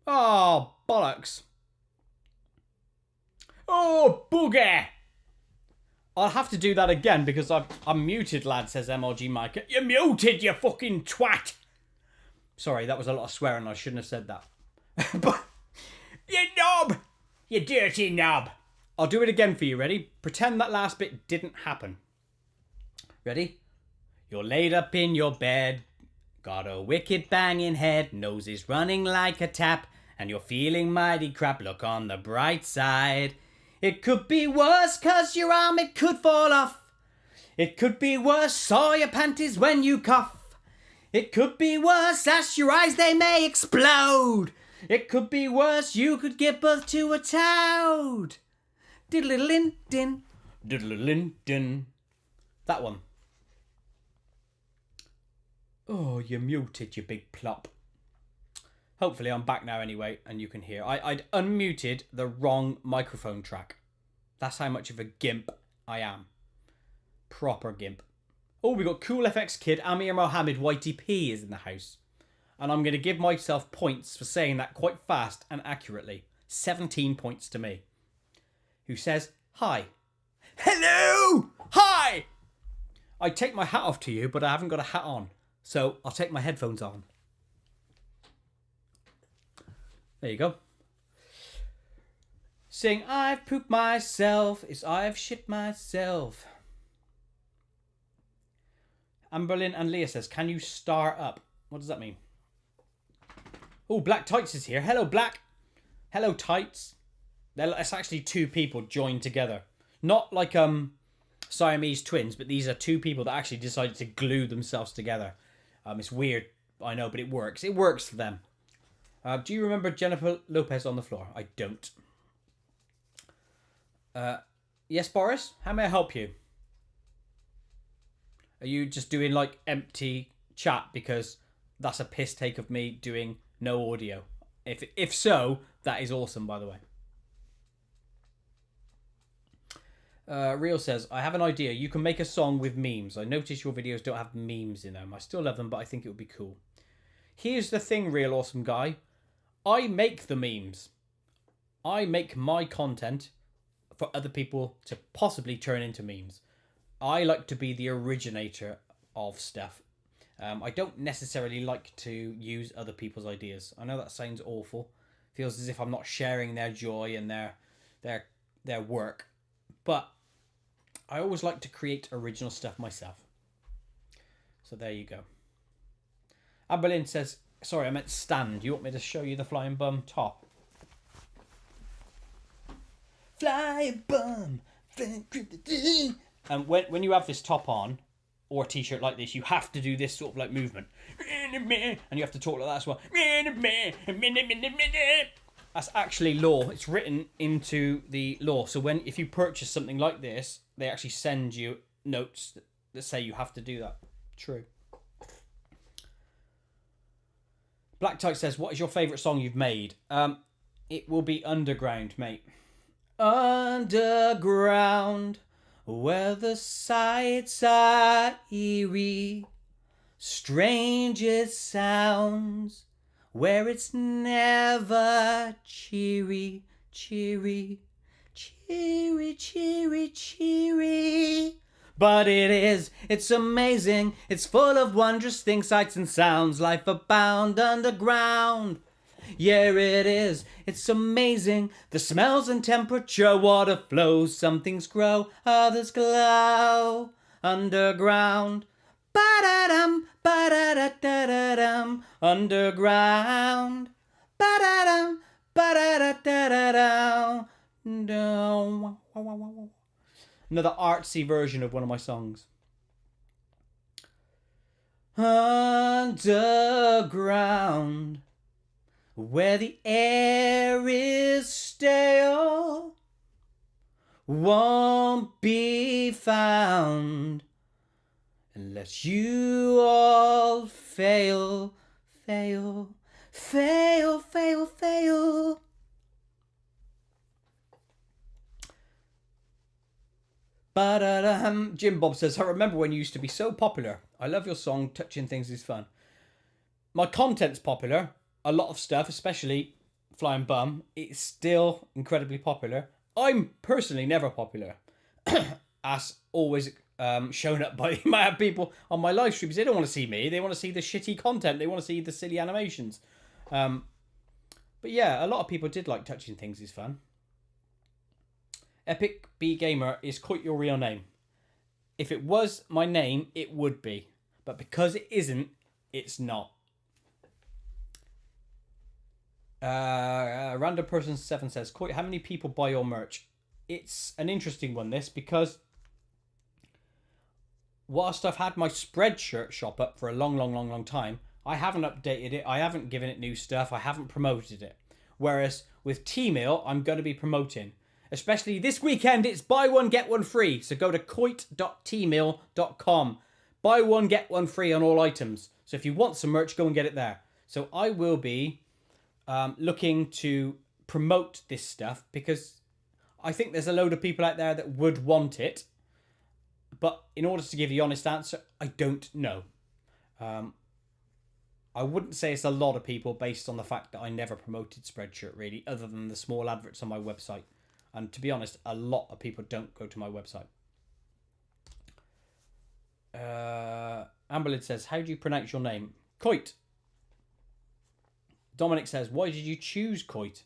Oh, bollocks. Oh, booger. I'll have to do that again because I'm muted, lad, says MLG Micah. You're muted, you fucking twat. Sorry, that was a lot of swearing. I shouldn't have said that. But, you knob. You dirty knob. I'll do it again for you, ready? Pretend that last bit didn't happen. Ready? You're laid up in your bed. Got a wicked banging head. Nose is running like a tap. And you're feeling mighty crap. Look on the bright side. It could be worse, cause your arm, it could fall off. It could be worse, saw your panties when you cough. It could be worse, ash your eyes, they may explode. It could be worse, you could give birth to a toad. Diddle-lin-din, diddle-lin-din. That one. Oh, you're muted, you big plop. Hopefully I'm back now anyway, and you can hear. I'd unmuted the wrong microphone track. That's how much of a gimp I am. Proper gimp. Oh, we got Cool FX Kid, Amir Mohammed, Whitey P is in the house. And I'm going to give myself points for saying that quite fast and accurately. 17 points to me. Who says, hi. Hello! Hi! I'd take my hat off to you, but I haven't got a hat on. So I'll take my headphones on. There you go. Sing, I've pooped myself. It's I've shit myself. Amberlyn and Leah says, can you star up? What does that mean? Oh, Black Tights is here. Hello, Black. Hello, Tights. It's actually two people joined together. Not like Siamese twins, but these are two people that actually decided to glue themselves together. It's weird, I know, but it works. It works for them. Do you remember Jennifer Lopez on the floor? I don't. Yes, Boris? How may I help you? Are you just doing like empty chat because that's a piss take of me doing no audio? If so, that is awesome, by the way. Real says, I have an idea. You can make a song with memes. I notice your videos don't have memes in them. I still love them, but I think it would be cool. Here's the thing, Real Awesome Guy. I make the memes. I make my content for other people to possibly turn into memes. I like to be the originator of stuff. I don't necessarily like to use other people's ideas. I know that sounds awful. Feels as if I'm not sharing their joy and their work. But I always like to create original stuff myself. So there you go. Aberlin says, sorry, I meant stand. You want me to show you the flying bum top? Flying bum. And when you have this top on, or a t-shirt like this, you have to do this sort of like movement. And you have to talk like that as well. That's actually law. It's written into the law. So if you purchase something like this, they actually send you notes that say you have to do that. True. Black Tight says, what is your favourite song you've made? It will be Underground, mate. Underground, where the sights are eerie, strangest sounds, where it's never cheery, cheery, cheery, cheery, cheery. But it's amazing, it's full of wondrous things, sights and sounds, life abound underground. Yeah, it is, it's amazing, the smells and temperature, water flows, some things grow, others glow, underground. Ba-da-dum, ba-da-da-da-da-dum, underground. Ba-da-dum, ba-da-da-da-da-dum. Another artsy version of one of my songs. Underground, where the air is stale, won't be found unless you all fail, fail, fail, fail, fail. But Jim Bob says, I remember when you used to be so popular. I love your song, Touching Things is Fun. My content's popular. A lot of stuff, especially Flying Bum, it's still incredibly popular. I'm personally never popular. As always shown up by the amount of people on my live streams. They don't want to see me. They want to see the shitty content. They want to see the silly animations. But yeah, a lot of people did like Touching Things is Fun. Epic B Gamer, is Koit your real name? If it was my name, it would be. But because it isn't, it's not. Random Person 7 says, Koit, how many people buy your merch? It's an interesting one, this, because whilst I've had my Spreadshirt shop up for a long time, I haven't updated it, I haven't given it new stuff, I haven't promoted it. Whereas with T-Mail, I'm going to be promoting. Especially this weekend, it's buy one, get one free. So go to koit.tmail.com. Buy one, get one free on all items. So if you want some merch, go and get it there. So I will be looking to promote this stuff because I think there's a load of people out there that would want it. But in order to give you the honest answer, I don't know. I wouldn't say it's a lot of people based on the fact that I never promoted Spreadshirt really, other than the small adverts on my website. And to be honest, a lot of people don't go to my website. Amberlid says, how do you pronounce your name? Koit. Dominic says, why did you choose Koit?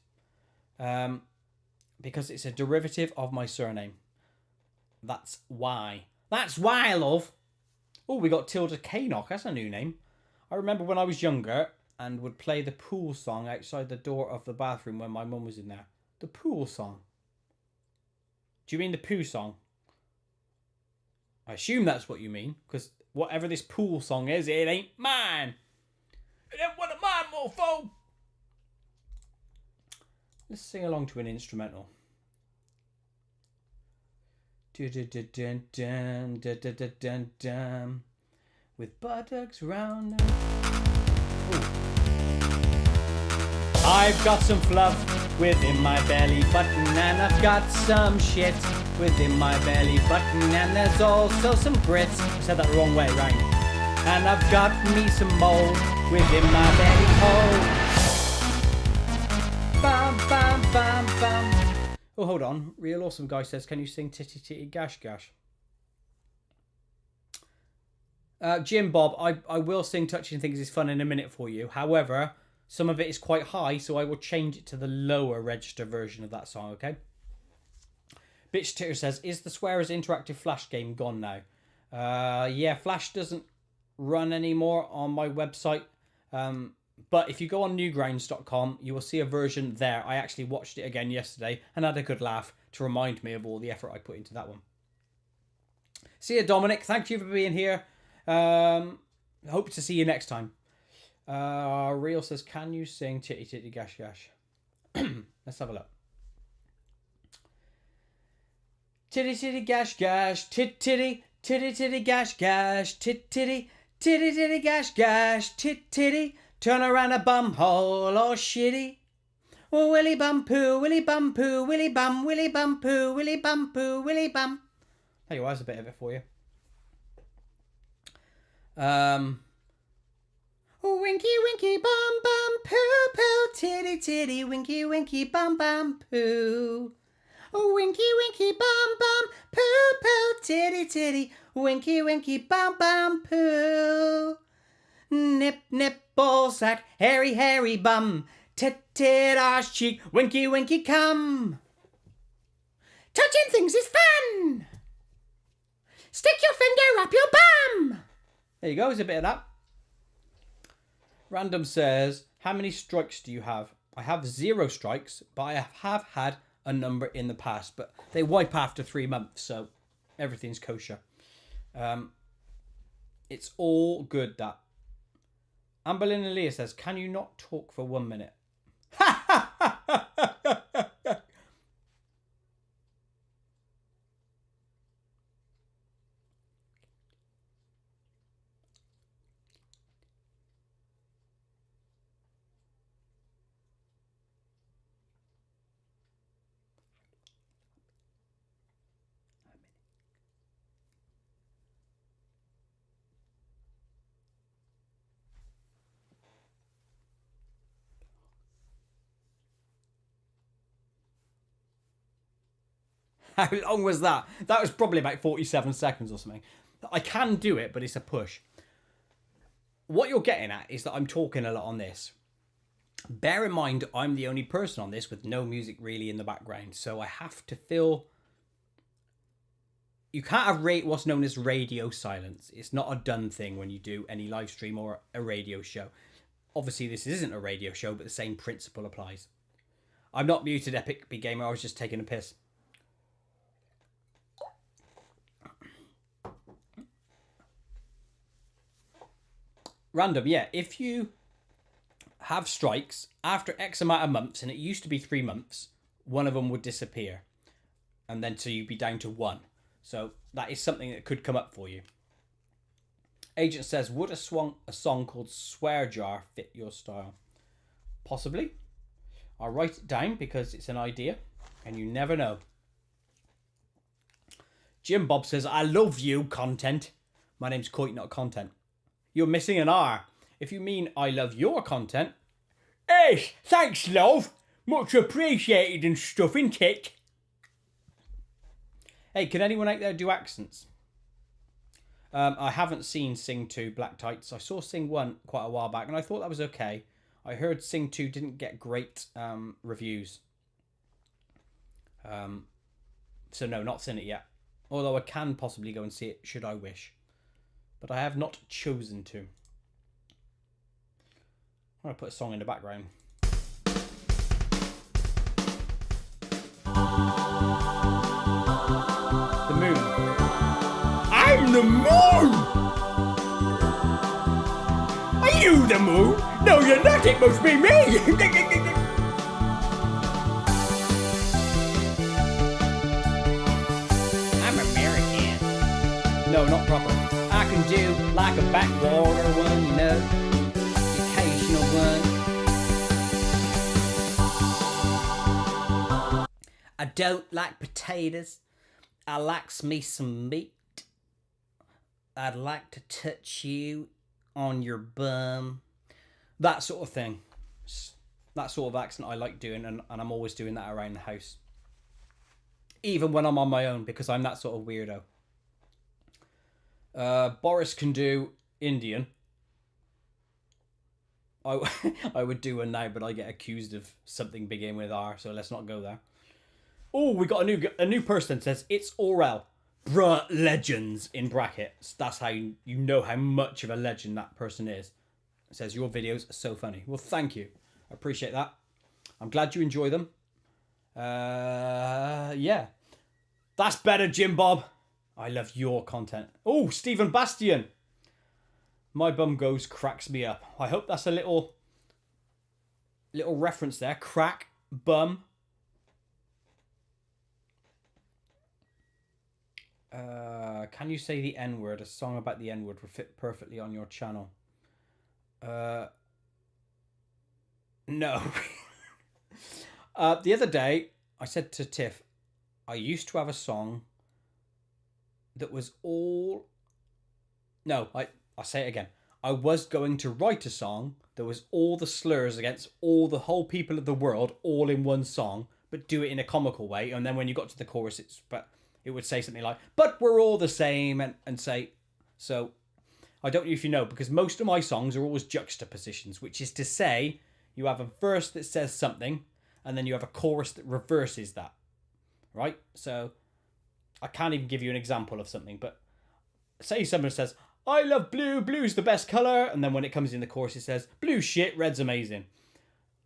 Because it's a derivative of my surname. That's why. That's why, love. Oh, we got Tilda Knock. That's a new name. I remember when I was younger and would play the pool song outside the door of the bathroom when my mum was in there. The pool song. Do you mean the poo song? I assume that's what you mean, because whatever this pool song is, it ain't mine. It ain't one of mine, mofo. Let's sing along to an instrumental. With buttocks round. Ooh. I've got some fluff within my belly button, and I've got some shit within my belly button, and there's also some grits. I said that the wrong way, right? And I've got me some mold within my belly hole. Bam, bam, bam, bam. Oh, hold on. Real Awesome Guy says, can you sing Titty Titty Gash Gash? Jim Bob, I will sing Touching Things is Fun in a minute for you. However, some of it is quite high, so I will change it to the lower register version of that song, okay? Bitch Titter says, is the Swearers interactive Flash game gone now? Yeah, Flash doesn't run anymore on my website. But if you go on newgrounds.com, you will see a version there. I actually watched it again yesterday and had a good laugh to remind me of all the effort I put into that one. See you, Dominic. Thank you for being here. Hope to see you next time. Real says, can you sing Titty Titty Gash Gash? Let's have a look. Titty Titty Gash Gash, Titty Titty, Titty Titty Gash Gash, Titty Titty, Titty Titty Gash Gash, Titty Titty. Turn around a bum hole, oh shitty. Oh, willy bum poo, willy bum poo, willy bum, willy bum poo, willy bum poo, willy bum. There you are, there's a bit of it for you. Oh, winky, winky, bum, bum, poo, poo, titty, titty, winky, winky, bum, bum, poo. Oh, winky, winky, bum, bum, poo, poo, titty, titty, winky, winky, bum, bum, poo. Nip, nip, ball sack, hairy, hairy bum. Tit, tit, arse cheek, winky, winky, come. Touching things is fun. Stick your finger up your bum. There you go, there's a bit of that. Random says, how many strikes do you have? I have 0 strikes, but I have had a number in the past. But they wipe after 3 months, so everything's kosher. It's all good, that. Amberlyn Aaliyah says, can you not talk for 1 minute? How long was that? That was probably about 47 seconds or something. I can do it, but it's a push. What you're getting at is that I'm talking a lot on this. Bear in mind, I'm the only person on this with no music really in the background. So I have to fill... You can't have what's known as radio silence. It's not a done thing when you do any live stream or a radio show. Obviously, this isn't a radio show, but the same principle applies. I'm not muted, Epic Big Gamer. I was just taking a piss. Random, yeah. If you have strikes after X amount of months, and it used to be 3 months, one of them would disappear. And then so you'd be down to 1. So that is something that could come up for you. Agent says, would a song called Swear Jar fit your style? Possibly. I'll write it down because it's an idea. And you never know. Jim Bob says, I love you, content. My name's Koit, not content. You're missing an R. If you mean I love your content. Yes, thanks, love. Much appreciated and stuff, ain't it? Hey, can anyone out there do accents? I haven't seen Sing 2 Black Tights. I saw Sing 1 quite a while back and I thought that was okay. I heard Sing 2 didn't get great reviews. So no, not seen it yet. Although I can possibly go and see it should I wish. But I have not chosen to. I'm going to put a song in the background. The moon. I'm the moon! Are you the moon? No, you're not. It must be me! I'm American. No, not proper. I can do like a backwater one, you know. The occasional one. I don't like potatoes. I likes me some meat. I'd like to touch you on your bum. That sort of thing. That sort of accent I like doing, and I'm always doing that around the house. Even when I'm on my own, because I'm that sort of weirdo. Boris can do Indian. I would do one now, but I get accused of something beginning with R, so let's not go there. Oh, we got a new person that says, it's Orel. Bruh, legends, in brackets. That's how you know how much of a legend that person is. It says, your videos are so funny. Well, thank you. I appreciate that. I'm glad you enjoy them. Yeah. That's better, Jim Bob. I love your content. Oh, Stephen Bastian. My bum goes cracks me up. I hope that's a little reference there. Crack, bum. Can you say the N-word? A song about the N-word would fit perfectly on your channel. No. The other day, I said to Tiff, I used to have a song that was all... No, I'll say it again. I was going to write a song that was all the slurs against all the whole people of the world all in one song, but do it in a comical way. And then when you got to the chorus, it would say something like, but we're all the same, and say, so I don't know if you know, because most of my songs are always juxtapositions, which is to say you have a verse that says something and then you have a chorus that reverses that, right? So I can't even give you an example of something, but say someone says, I love blue, blue's the best colour, and then when it comes in the chorus it says, blue shit, red's amazing.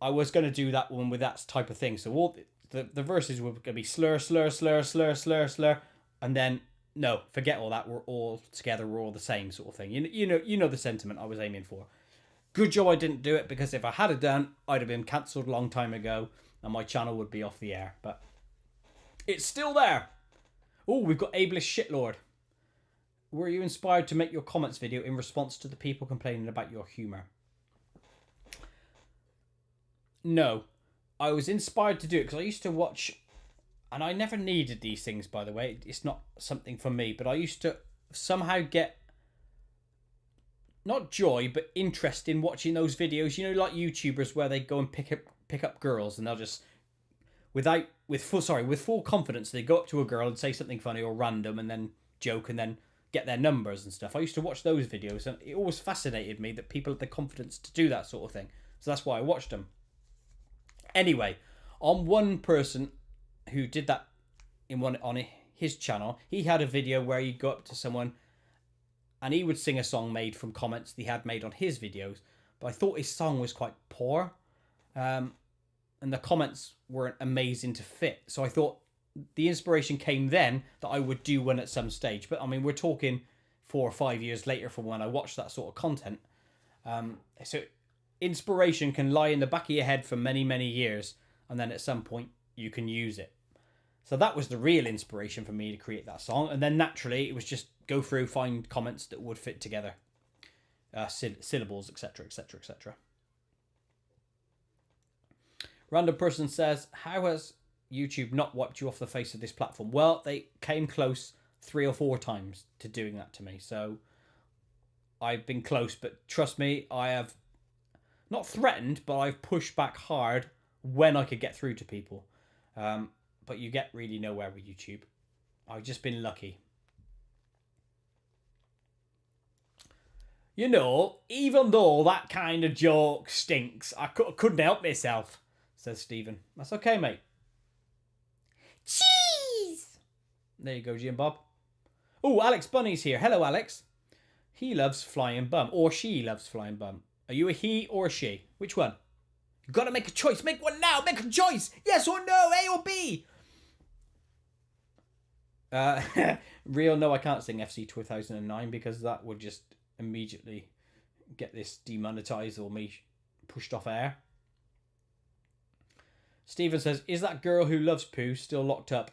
I was going to do that one with that type of thing, so all the verses were going to be slur, slur, slur, slur, slur, slur, and then, no, forget all that, we're all together, we're all the same sort of thing. You know the sentiment I was aiming for. Good job I didn't do it, because if I had it done, I'd have been cancelled a long time ago, and my channel would be off the air, but it's still there. Oh, we've got Ableist Shitlord. Were you inspired to make your comments video in response to the people complaining about your humour? No. I was inspired to do it because I used to watch, and I never needed these things, by the way. It's not something for me, but I used to somehow get, not joy, but interest in watching those videos. You know, like YouTubers where they go and pick up girls, and they'll just, with full confidence, they go up to a girl and say something funny or random, and then joke, and then get their numbers and stuff. I used to watch those videos, and it always fascinated me that people had the confidence to do that sort of thing. So that's why I watched them. Anyway, on one person who did that on his channel, he had a video where he'd go up to someone and he would sing a song made from comments that he had made on his videos. But I thought his song was quite poor, and the comments weren't amazing to fit. So I thought the inspiration came then that I would do one at some stage. But I mean, we're talking 4 or 5 years later from when I watched that sort of content. So inspiration can lie in the back of your head for many, many years, and then at some point you can use it. So that was the real inspiration for me to create that song. And then naturally it was just go through, find comments that would fit together, syllables, etc, etc, etc. Random person says, how has YouTube not wiped you off the face of this platform? Well, they came close 3 or 4 times to doing that to me. So I've been close, but trust me, I have not threatened, but I've pushed back hard when I could get through to people. But you get really nowhere with YouTube. I've just been lucky. You know, even though that kind of joke stinks, I couldn't help myself, says Stephen. That's okay, mate. Cheers! There you go, Jim Bob. Oh, Alex Bunny's here. Hello, Alex. He loves Flying Bum. Or she loves Flying Bum. Are you a he or a she? Which one? You've got to make a choice. Make one now. Make a choice. Yes or no. A or B. Real, no, I can't sing FC 2009 because that would just immediately get this demonetized or me pushed off air. Stephen says, is that girl who loves poo still locked up?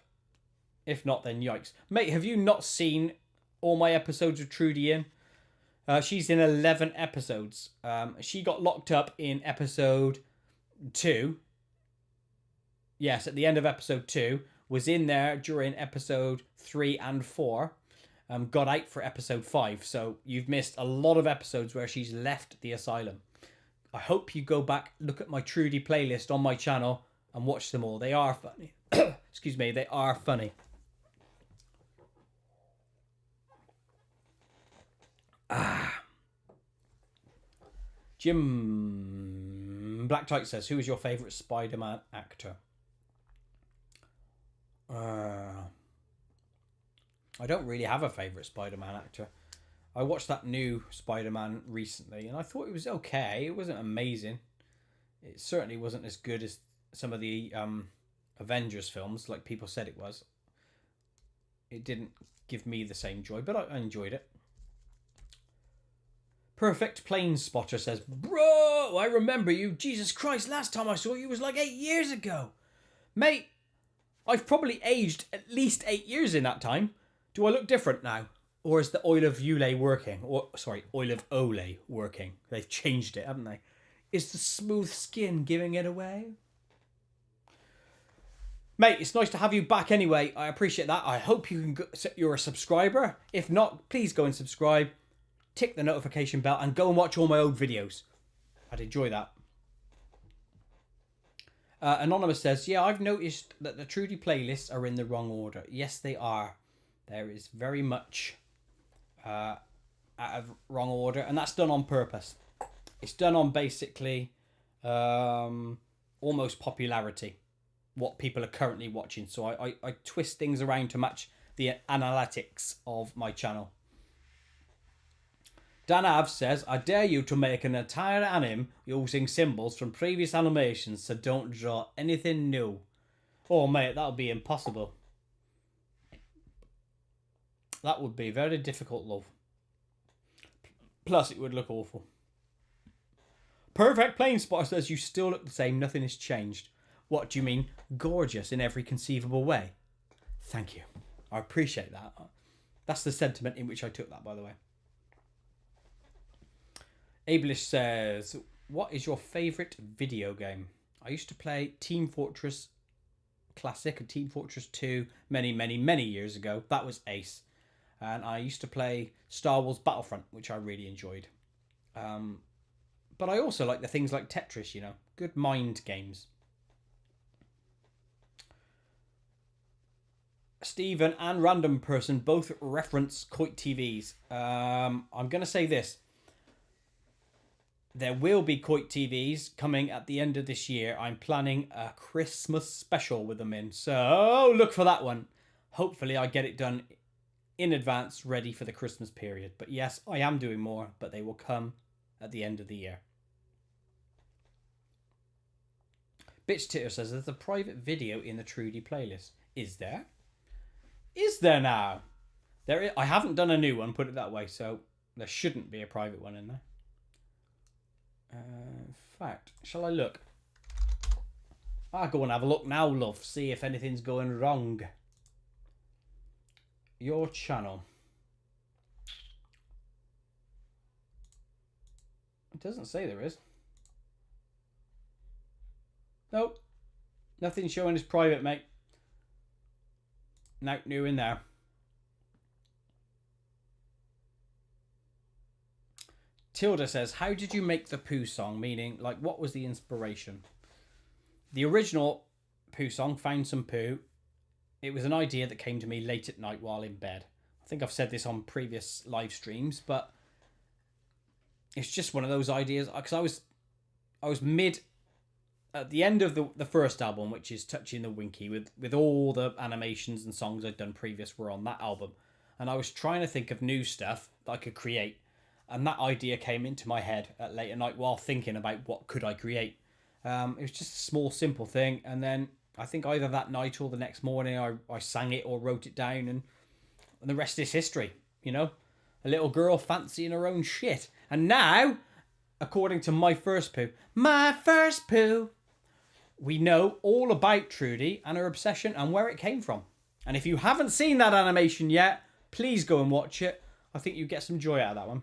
If not, then yikes. Mate, have you not seen all my episodes of Trudy in? She's in 11 episodes. She got locked up in episode 2. Yes, at the end of episode 2. Was in there during episode 3 and 4. Got out for episode 5. So you've missed a lot of episodes where she's left the asylum. I hope you go back, look at my Trudy playlist on my channel and watch them all. They are funny. Excuse me, they are funny. Jim Black Tight says, who is your favourite Spider-Man actor? I don't really have a favourite Spider-Man actor. I watched that new Spider-Man recently and I thought it was okay. It wasn't amazing. It certainly wasn't as good as some of the Avengers films, like people said it was. It didn't give me the same joy, but I enjoyed it. Perfect Plane Spotter says, bro, I remember you. Jesus Christ, last time I saw you was like 8 years ago. Mate, I've probably aged at least 8 years in that time. Do I look different now? Or is the oil of Olay working? Oil of Olay working. They've changed it, haven't they? Is the smooth skin giving it away? Mate, it's nice to have you back anyway. I appreciate that. I hope you're a subscriber. If not, please go and subscribe. Tick the notification bell and go and watch all my old videos. I'd enjoy that. Anonymous says, yeah, I've noticed that the Trudy playlists are in the wrong order. Yes, they are. There is very much out of wrong order, and that's done on purpose. It's done on basically almost popularity, what people are currently watching. So I twist things around to match the analytics of my channel. Dan Av says, I dare you to make an entire anime using symbols from previous animations, so don't draw anything new. Oh, mate, that would be impossible. That would be very difficult, love. Plus, it would look awful. Perfect Plane Spotter says, you still look the same, nothing has changed. What do you mean? Gorgeous in every conceivable way. Thank you. I appreciate that. That's the sentiment in which I took that, by the way. Abelish says, what is your favourite video game? I used to play Team Fortress Classic and Team Fortress 2 many, many, many years ago. That was ace. And I used to play Star Wars Battlefront, which I really enjoyed. But I also like the things like Tetris, you know. Good mind games. Stephen and Random Person both reference Koit TVs. I'm going to say this. There will be Koit TVs coming at the end of this year. I'm planning a Christmas special with them in. So look for that one. Hopefully I get it done in advance, ready for the Christmas period. But yes, I am doing more, but they will come at the end of the year. Bitch Titter says, there's a private video in the Trudy playlist. Is there? Is there now? There is. I haven't done a new one, put it that way, so there shouldn't be a private one in there. In fact, shall I look? I'll go and have a look now, love. See if anything's going wrong. Your channel. It doesn't say there is. Nope. Nothing showing as private, mate. No, new in there. Tilda says, how did you make the poo song? Meaning, like, what was the inspiration? The original poo song, Found Some Poo, it was an idea that came to me late at night while in bed. I think I've said this on previous live streams, but it's just one of those ideas. Because I was mid at the end of the first album, which is Touching the Winky, with all the animations and songs I'd done previous were on that album. And I was trying to think of new stuff that I could create. And that idea came into my head at late at night while thinking about what could I create. It was just a small, simple thing. And then I think either that night or the next morning, I sang it or wrote it down. And the rest is history, you know? A little girl fancying her own shit. And now, according to my first poo, we know all about Trudy and her obsession and where it came from. And if you haven't seen that animation yet, please go and watch it. I think you get some joy out of that one.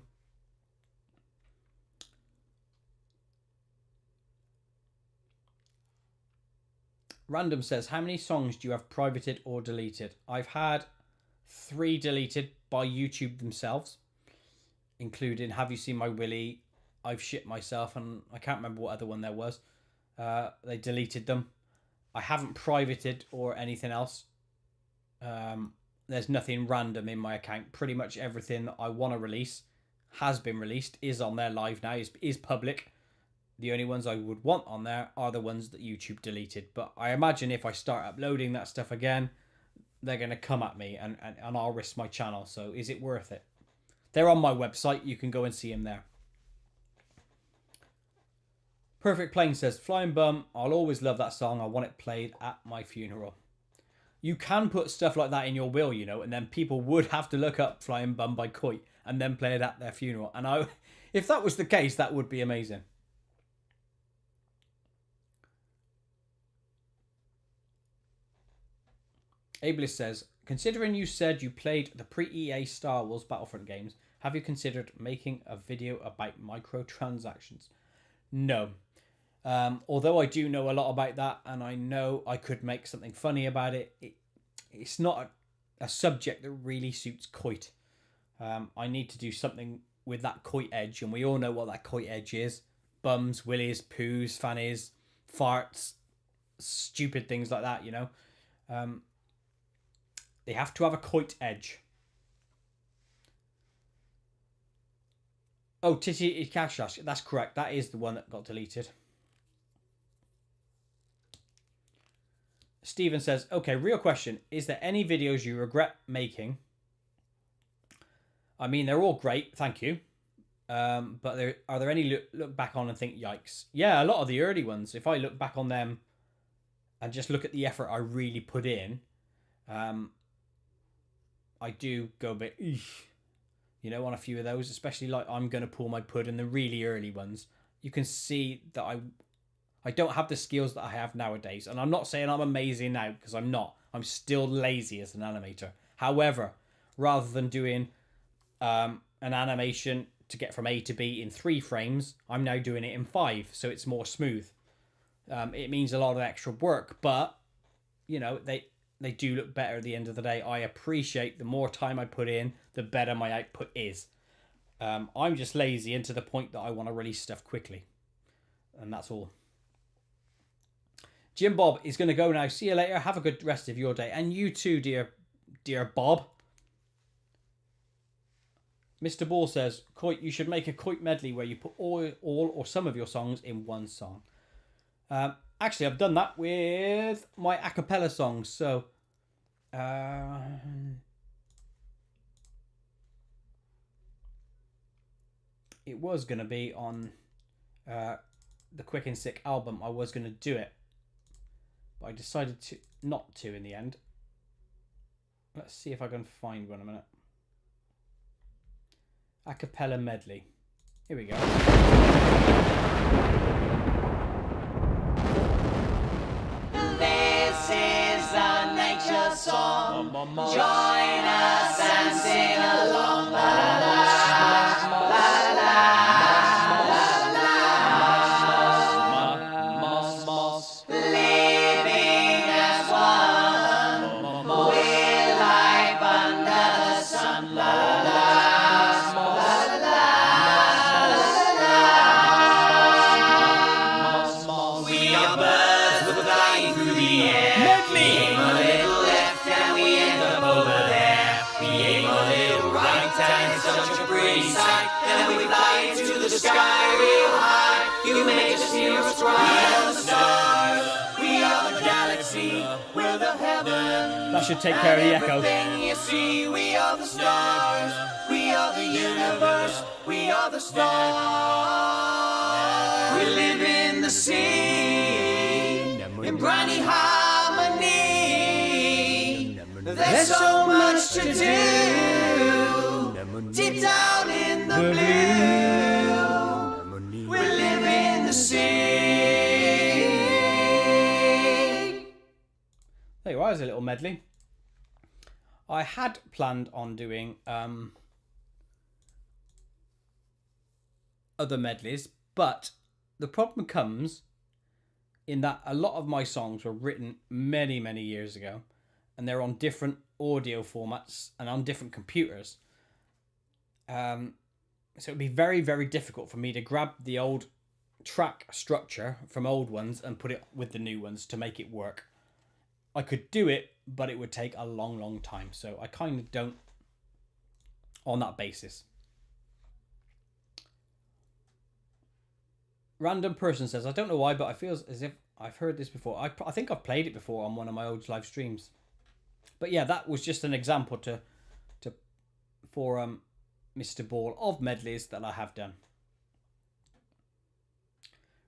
Random says, how many songs do you have privated or deleted? I've had 3 deleted by YouTube themselves, including Have You Seen My Willy, I've Shit Myself, and I can't remember what other one there was. They deleted them. I haven't privated or anything else. There's nothing random in my account. Pretty much everything that I want to release has been released, is on there live now, is public. The only ones I would want on there are the ones that YouTube deleted. But I imagine if I start uploading that stuff again, they're going to come at me and I'll risk my channel. So is it worth it? They're on my website. You can go and see them there. Perfect Plane says, Flying Bum, I'll always love that song. I want it played at my funeral. You can put stuff like that in your will, you know, and then people would have to look up Flying Bum by Koit and then play it at their funeral. And if that was the case, that would be amazing. Ableist says, considering you said you played the pre-EA Star Wars Battlefront games, have you considered making a video about microtransactions? No. Although I do know a lot about that, and I know I could make something funny about it, it's not a subject that really suits Koit. I need to do something with that Koit edge, and we all know what that Koit edge is. Bums, willies, poos, fannies, farts, stupid things like that, you know. They have to have a Koit edge. Oh, Titty Ikashash. That's correct. That is the one that got deleted. Steven says, okay, real question. Is there any videos you regret making? I mean, they're all great. Thank you. But are there any look back on and think, yikes? Yeah, a lot of the early ones. If I look back on them and just look at the effort I really put in, I do go a bit, you know, on a few of those, especially like I'm going to pull my pud in the really early ones. You can see that I don't have the skills that I have nowadays. And I'm not saying I'm amazing now, because I'm not. I'm still lazy as an animator. However, rather than doing an animation to get from A to B in 3 frames, I'm now doing it in 5, so it's more smooth. It means a lot of extra work, but, you know, they do look better at the end of the day. I appreciate the more time I put in, the better my output is. I'm just lazy and to the point that I want to release stuff quickly. And that's all. Jim Bob is going to go now. See you later. Have a good rest of your day. And you too, dear Bob. Mr. Ball says, Koit, you should make a Koit medley where you put all or some of your songs in one song. Actually, I've done that with my acapella songs. So, it was going to be on the Quick and Sick album. I was going to do it, but I decided to not to in the end. Let's see if I can find one a minute. Acapella Medley. Here we go. This is a nature song. Join us and sing along. La la la, la la la. Living as one, with life under the sun. La la la, la la la. We are birds flying through the air. Medley! We aim a little left and we end up over there. We aim a little right and it's such a pretty sight. Then we fly into the sky real high. You may just hear us cry. should take care of the echo. Everything you see, we are the stars. We are the universe. We are the stars. We live in the sea, in briny harmony. There's so much to do, deep down in the blue. We live in the sea. There you are, there's a little medley. I had planned on doing other medleys, but the problem comes in that a lot of my songs were written many, many years ago, and they're on different audio formats and on different computers. So it'd be very, very difficult for me to grab the old track structure from old ones and put it with the new ones to make it work. I could do it, but it would take a long, long time. So I kind of don't on that basis. Random person says, I don't know why, but I feel as if I've heard this before. I think I've played it before on one of my old live streams. But yeah, that was just an example for Mr. Ball of medleys that I have done.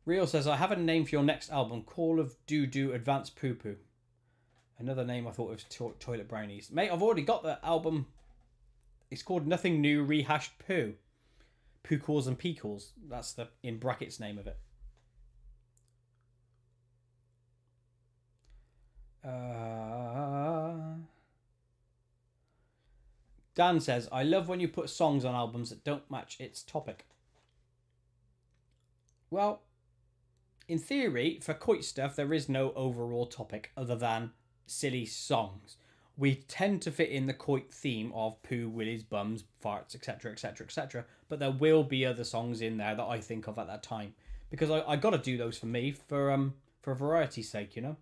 Real says, I have a name for your next album, Call of Doo Advanced Poo Poo. Another name I thought was Toilet Brownies. Mate, I've already got the album. It's called Nothing New Rehashed Poo. Poo Calls and Pee Calls. That's the, in brackets, name of it. Dan says, I love when you put songs on albums that don't match its topic. Well, in theory, for Koit stuff, there is no overall topic other than silly songs. We tend to fit in the Koit theme of poo, willies, bums, farts, etc, etc, etc. But there will be other songs in there that I think of at that time. Because I got to do those for me, for variety's sake, you know.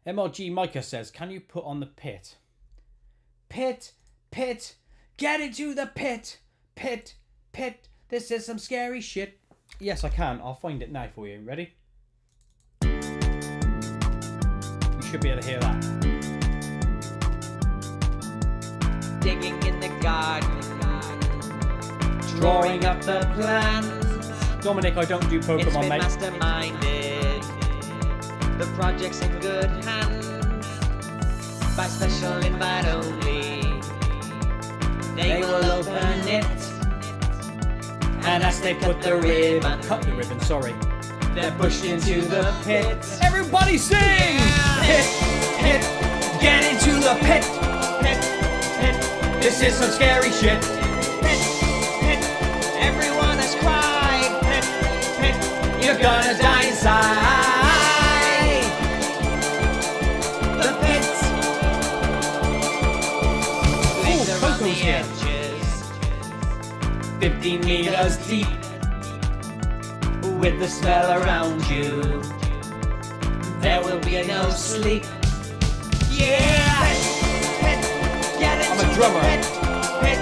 MLG Micah says, can you put on the pit? Pit, pit, get into the pit. Pit, pit, this is some scary shit. Yes, I can. I'll find it now for you. Ready? You should be able to hear that. Digging in the garden, drawing up the plans. Dominic, I don't do Pokemon, It's been mate. masterminded. The project's in good hands. By special invite only. They will open it. And as they put the ribbon, Cut the ribbon, sorry. they're pushed into the pit. Everybody sing! Pit, pit, get into the pit. Pit, pit, this is some scary shit. Pit, pit, everyone has cried. Pit, pit, you're gonna die inside the pit. Legs around the here. edges, 15 meters deep. With the smell around you, there will be no sleep. Yeah! Pit, get into I'm a drummer. the pit, pit,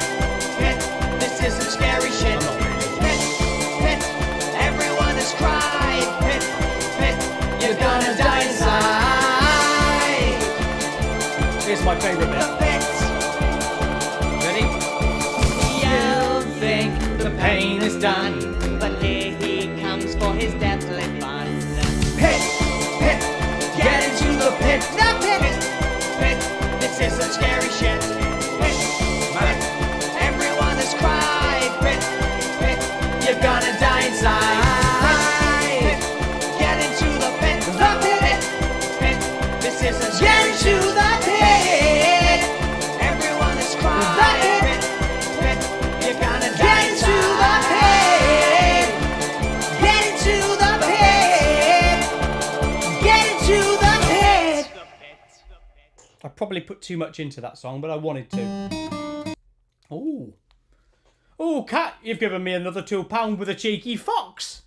pit. This is some scary shit. Pit, pit, everyone has cried. Pit, pit, you're gonna die inside Here's my favourite the bit. pit. Ready? You think the pain is done, but here he comes for his deathly fun. Pit, pit, get into the pit. The pit, pit, this is some scary shit. Pit, pit, everyone has cried. Pit, pit, you're gonna die inside. Pit, get into the pit. The pit, pit, this is some scary shit. Get into the pit. Everyone has cried. Pit, pit, you're gonna die inside. I probably put too much into that song, but I wanted to. Oh. Oh, Cat, you've given me another £2 with a cheeky fox.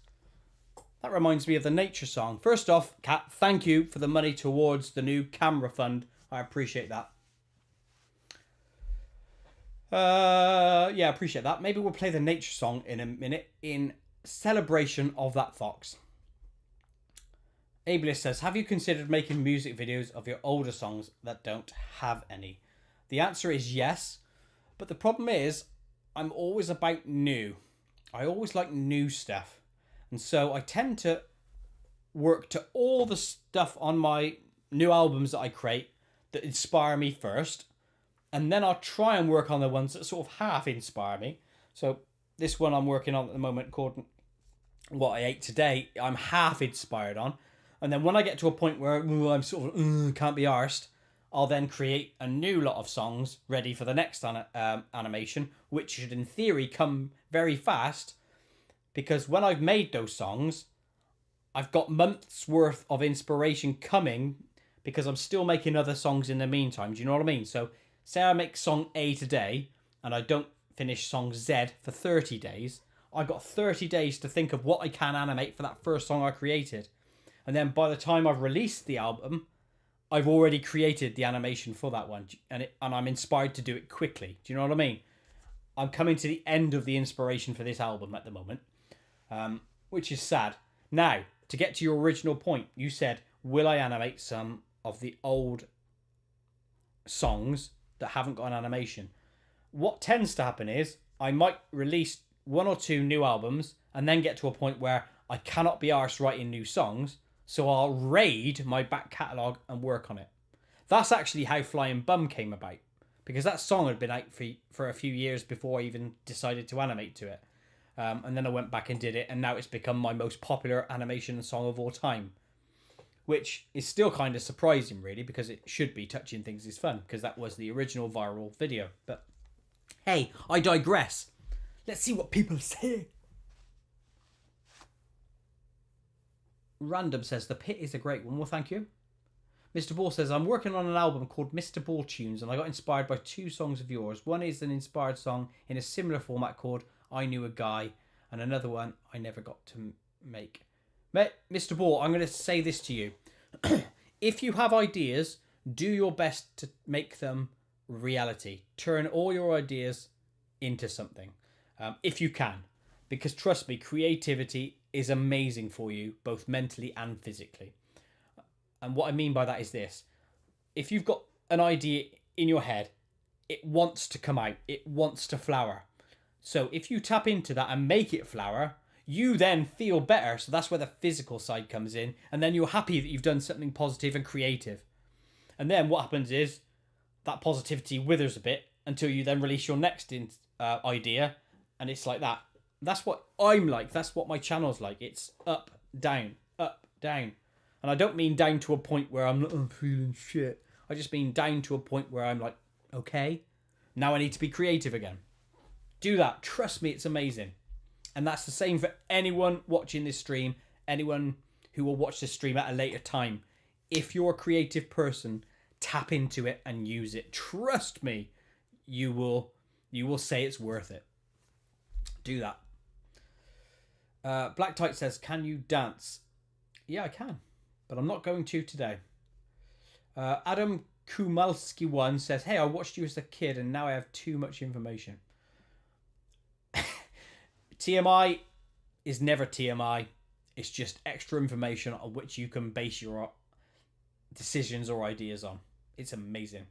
That reminds me of the nature song. First off, Cat, thank you for the money towards the new camera fund. I appreciate that. Yeah, I appreciate that. Maybe we'll play the nature song in a minute in celebration of that fox. Ableist says, have you considered making music videos of your older songs that don't have any? The answer is yes, but the problem is I'm always about new. I always like new stuff. And so I tend to work to all the stuff on my new albums that I create that inspire me first. And then I'll try and work on the ones that sort of half inspire me. So this one I'm working on at the moment called What I Ate Today, I'm half inspired on. And then when I get to a point where I'm sort of can't be arsed, I'll then create a new lot of songs ready for the next animation, which should in theory come very fast, because when I've made those songs, I've got months worth of inspiration coming because I'm still making other songs in the meantime. Do you know what I mean? So say I make song A today and I don't finish song Z for 30 days. I've got 30 days to think of what I can animate for that first song I created. And then by the time I've released the album, I've already created the animation for that one. And I'm inspired to do it quickly. Do you know what I mean? I'm coming to the end of the inspiration for this album at the moment, which is sad. Now, to get to your original point, you said, will I animate some of the old songs that haven't got an animation? What tends to happen is I might release one or two new albums and then get to a point where I cannot be arsed writing new songs, so I'll raid my back catalogue and work on it. That's actually how Flying Bum came about, because that song had been out for a few years before I even decided to animate to it. And then I went back and did it, and now it's become my most popular animation song of all time, which is still kind of surprising, really, because it should be. Touching Things is Fun, because that was the original viral video. But hey, I digress. Let's see what people say. Random says, the pit is a great one. Well, thank you. Mr. Ball says, I'm working on an album called Mr. Ball Tunes, and I got inspired by two songs of yours. One is an inspired song in a similar format called I Knew a Guy, and another one I never got to make. Mr. Ball, I'm going to say this to you. If you have ideas, do your best to make them reality. Turn all your ideas into something, if you can. Because trust me, creativity is amazing for you, both mentally and physically. And what I mean by that is this. If you've got an idea in your head, it wants to come out. It wants to flower. So if you tap into that and make it flower, you then feel better. So that's where the physical side comes in. And then you're happy that you've done something positive and creative. And then what happens is that positivity withers a bit until you then release your next idea. And it's like that. That's what I'm like. That's what my channel's like. It's up, down, up, down. And I don't mean down to a point where I'm feeling shit. I just mean down to a point where I'm like, okay, now I need to be creative again. Do that. Trust me, it's amazing. And that's the same for anyone watching this stream, anyone who will watch this stream at a later time. If you're a creative person, tap into it and use it. Trust me, you will say it's worth it. Do that. Black Tight says, can you dance? Yeah, I can, but I'm not going to today. Adam Kumalski1 says, hey, I watched you as a kid and now I have too much information. TMI is never TMI. It's just extra information on which you can base your decisions or ideas on. It's amazing.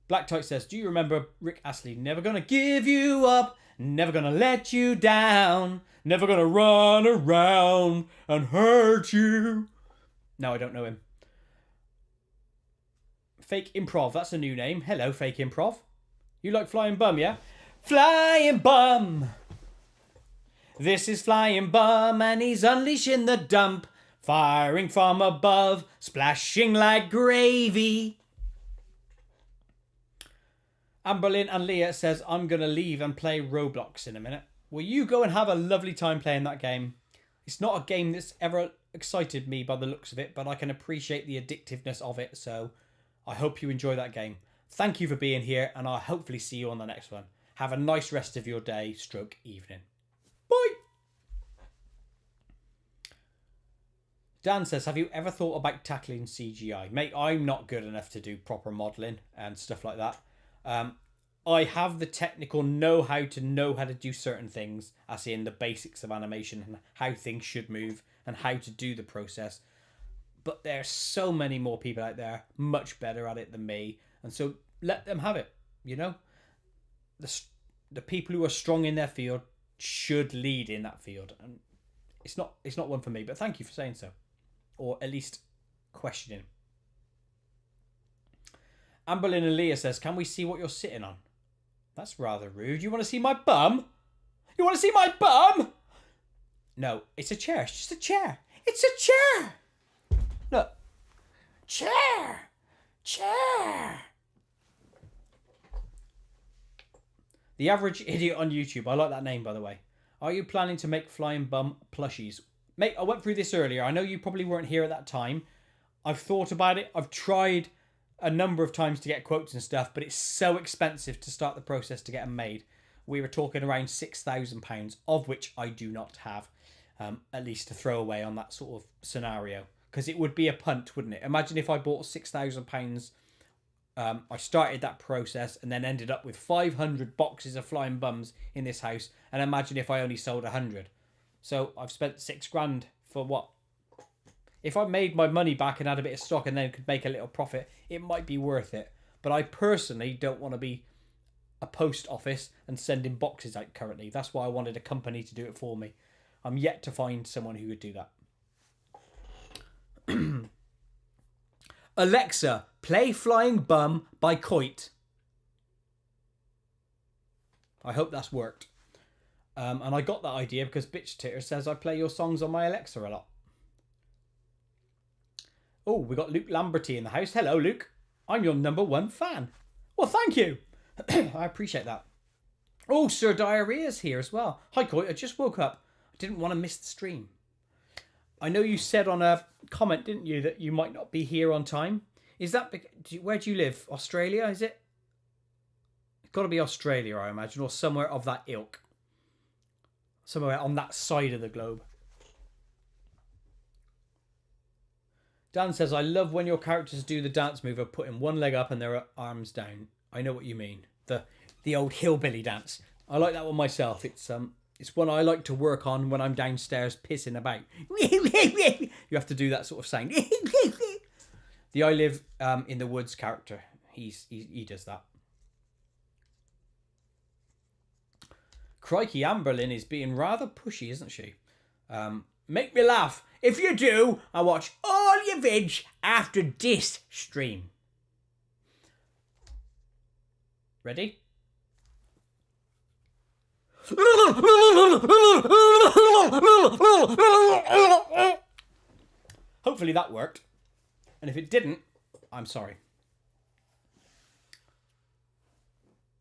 Black Tight says, do you remember Rick Astley? Never gonna give you up. Never gonna let you down. Never gonna run around and hurt you. No, I don't know him. Fake Improv, that's a new name. Hello, Fake Improv. You like Flying Bum, yeah? Flying Bum. This is Flying Bum and he's unleashing the dump. Firing from above, splashing like gravy. Amberlyn and Leah says, I'm going to leave and play Roblox in a minute. Well, you go and have a lovely time playing that game. It's not a game that's ever excited me by the looks of it, but I can appreciate the addictiveness of it, so I hope you enjoy that game. Thank you for being here, and I'll hopefully see you on the next one. Have a nice rest of your day, stroke evening. Bye! Dan says, have you ever thought about tackling CGI? Mate, I'm not good enough to do proper modelling and stuff like that. I have the technical know-how to do certain things, as in the basics of animation and how things should move and how to do the process. But there's so many more people out there much better at it than me. And so let them have it, you know? The people who are strong in their field should lead in that field. And it's not one for me, but thank you for saying so. Or at least questioning. Amberlynn Aaliyah says, can we see what you're sitting on? That's rather rude. You want to see my bum? You want to see my bum? No, it's a chair. It's just a chair. It's a chair. Look. Chair. Chair. The Average Idiot on YouTube. I like that name, by the way. Are you planning to make flying bum plushies? Mate, I went through this earlier. I know you probably weren't here at that time. I've thought about it. I've tried a number of times to get quotes and stuff, but it's so expensive to start the process to get them made. We were talking around £6,000, of which I do not have, at least to throw away on that sort of scenario. Because it would be a punt, wouldn't it? Imagine if I bought £6,000, I started that process and then ended up with 500 boxes of flying bums in this house. And imagine if I only sold 100. So I've spent £6,000 for what? If I made my money back and had a bit of stock and then could make a little profit, it might be worth it. But I personally don't want to be a post office and sending boxes out currently. That's why I wanted a company to do it for me. I'm yet to find someone who would do that. Alexa, play Flying Bum by Koit. I hope that's worked. And I got that idea because Bitch Titter says I play your songs on my Alexa a lot. Oh, we got Luke Lamberty in the house. Hello, Luke. I'm your #1 fan. Well, thank you. I appreciate that. Oh, Sir Diarrhea's here as well. Hi, Koit. I just woke up. I didn't want to miss the stream. I know you said on a comment, didn't you, that you might not be here on time. Is that... Where do you live? Australia, is it? It's got to be Australia, I imagine, or somewhere of that ilk. Somewhere on that side of the globe. Dan says, I love when your characters do the dance move of putting one leg up and their arms down. I know what you mean. The old hillbilly dance. I like that one myself. It's one I like to work on when I'm downstairs pissing about. You have to do that sort of sound. The I Live in the Woods character. He does that. Crikey, Amberlynn is being rather pushy, isn't she? Make me laugh. If you do, I'll watch all your vids after this stream. Ready? Hopefully that worked. And if it didn't, I'm sorry.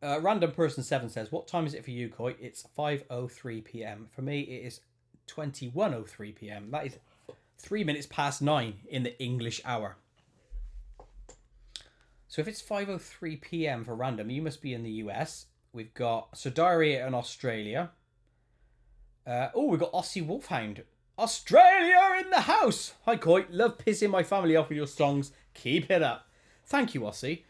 Random Person 7 says, what time is it for you, Koit? It's 5:03 p.m. For me, it is 21:03 p.m. That is 3 minutes past 9 in the English hour. So if it's 5:03 p.m. for Random, you must be in the US. We've got Sodaria in Australia. We've got Aussie Wolfhound. Australia in the house! Hi, Koit. Love pissing my family off with your songs. Keep it up. Thank you, Aussie.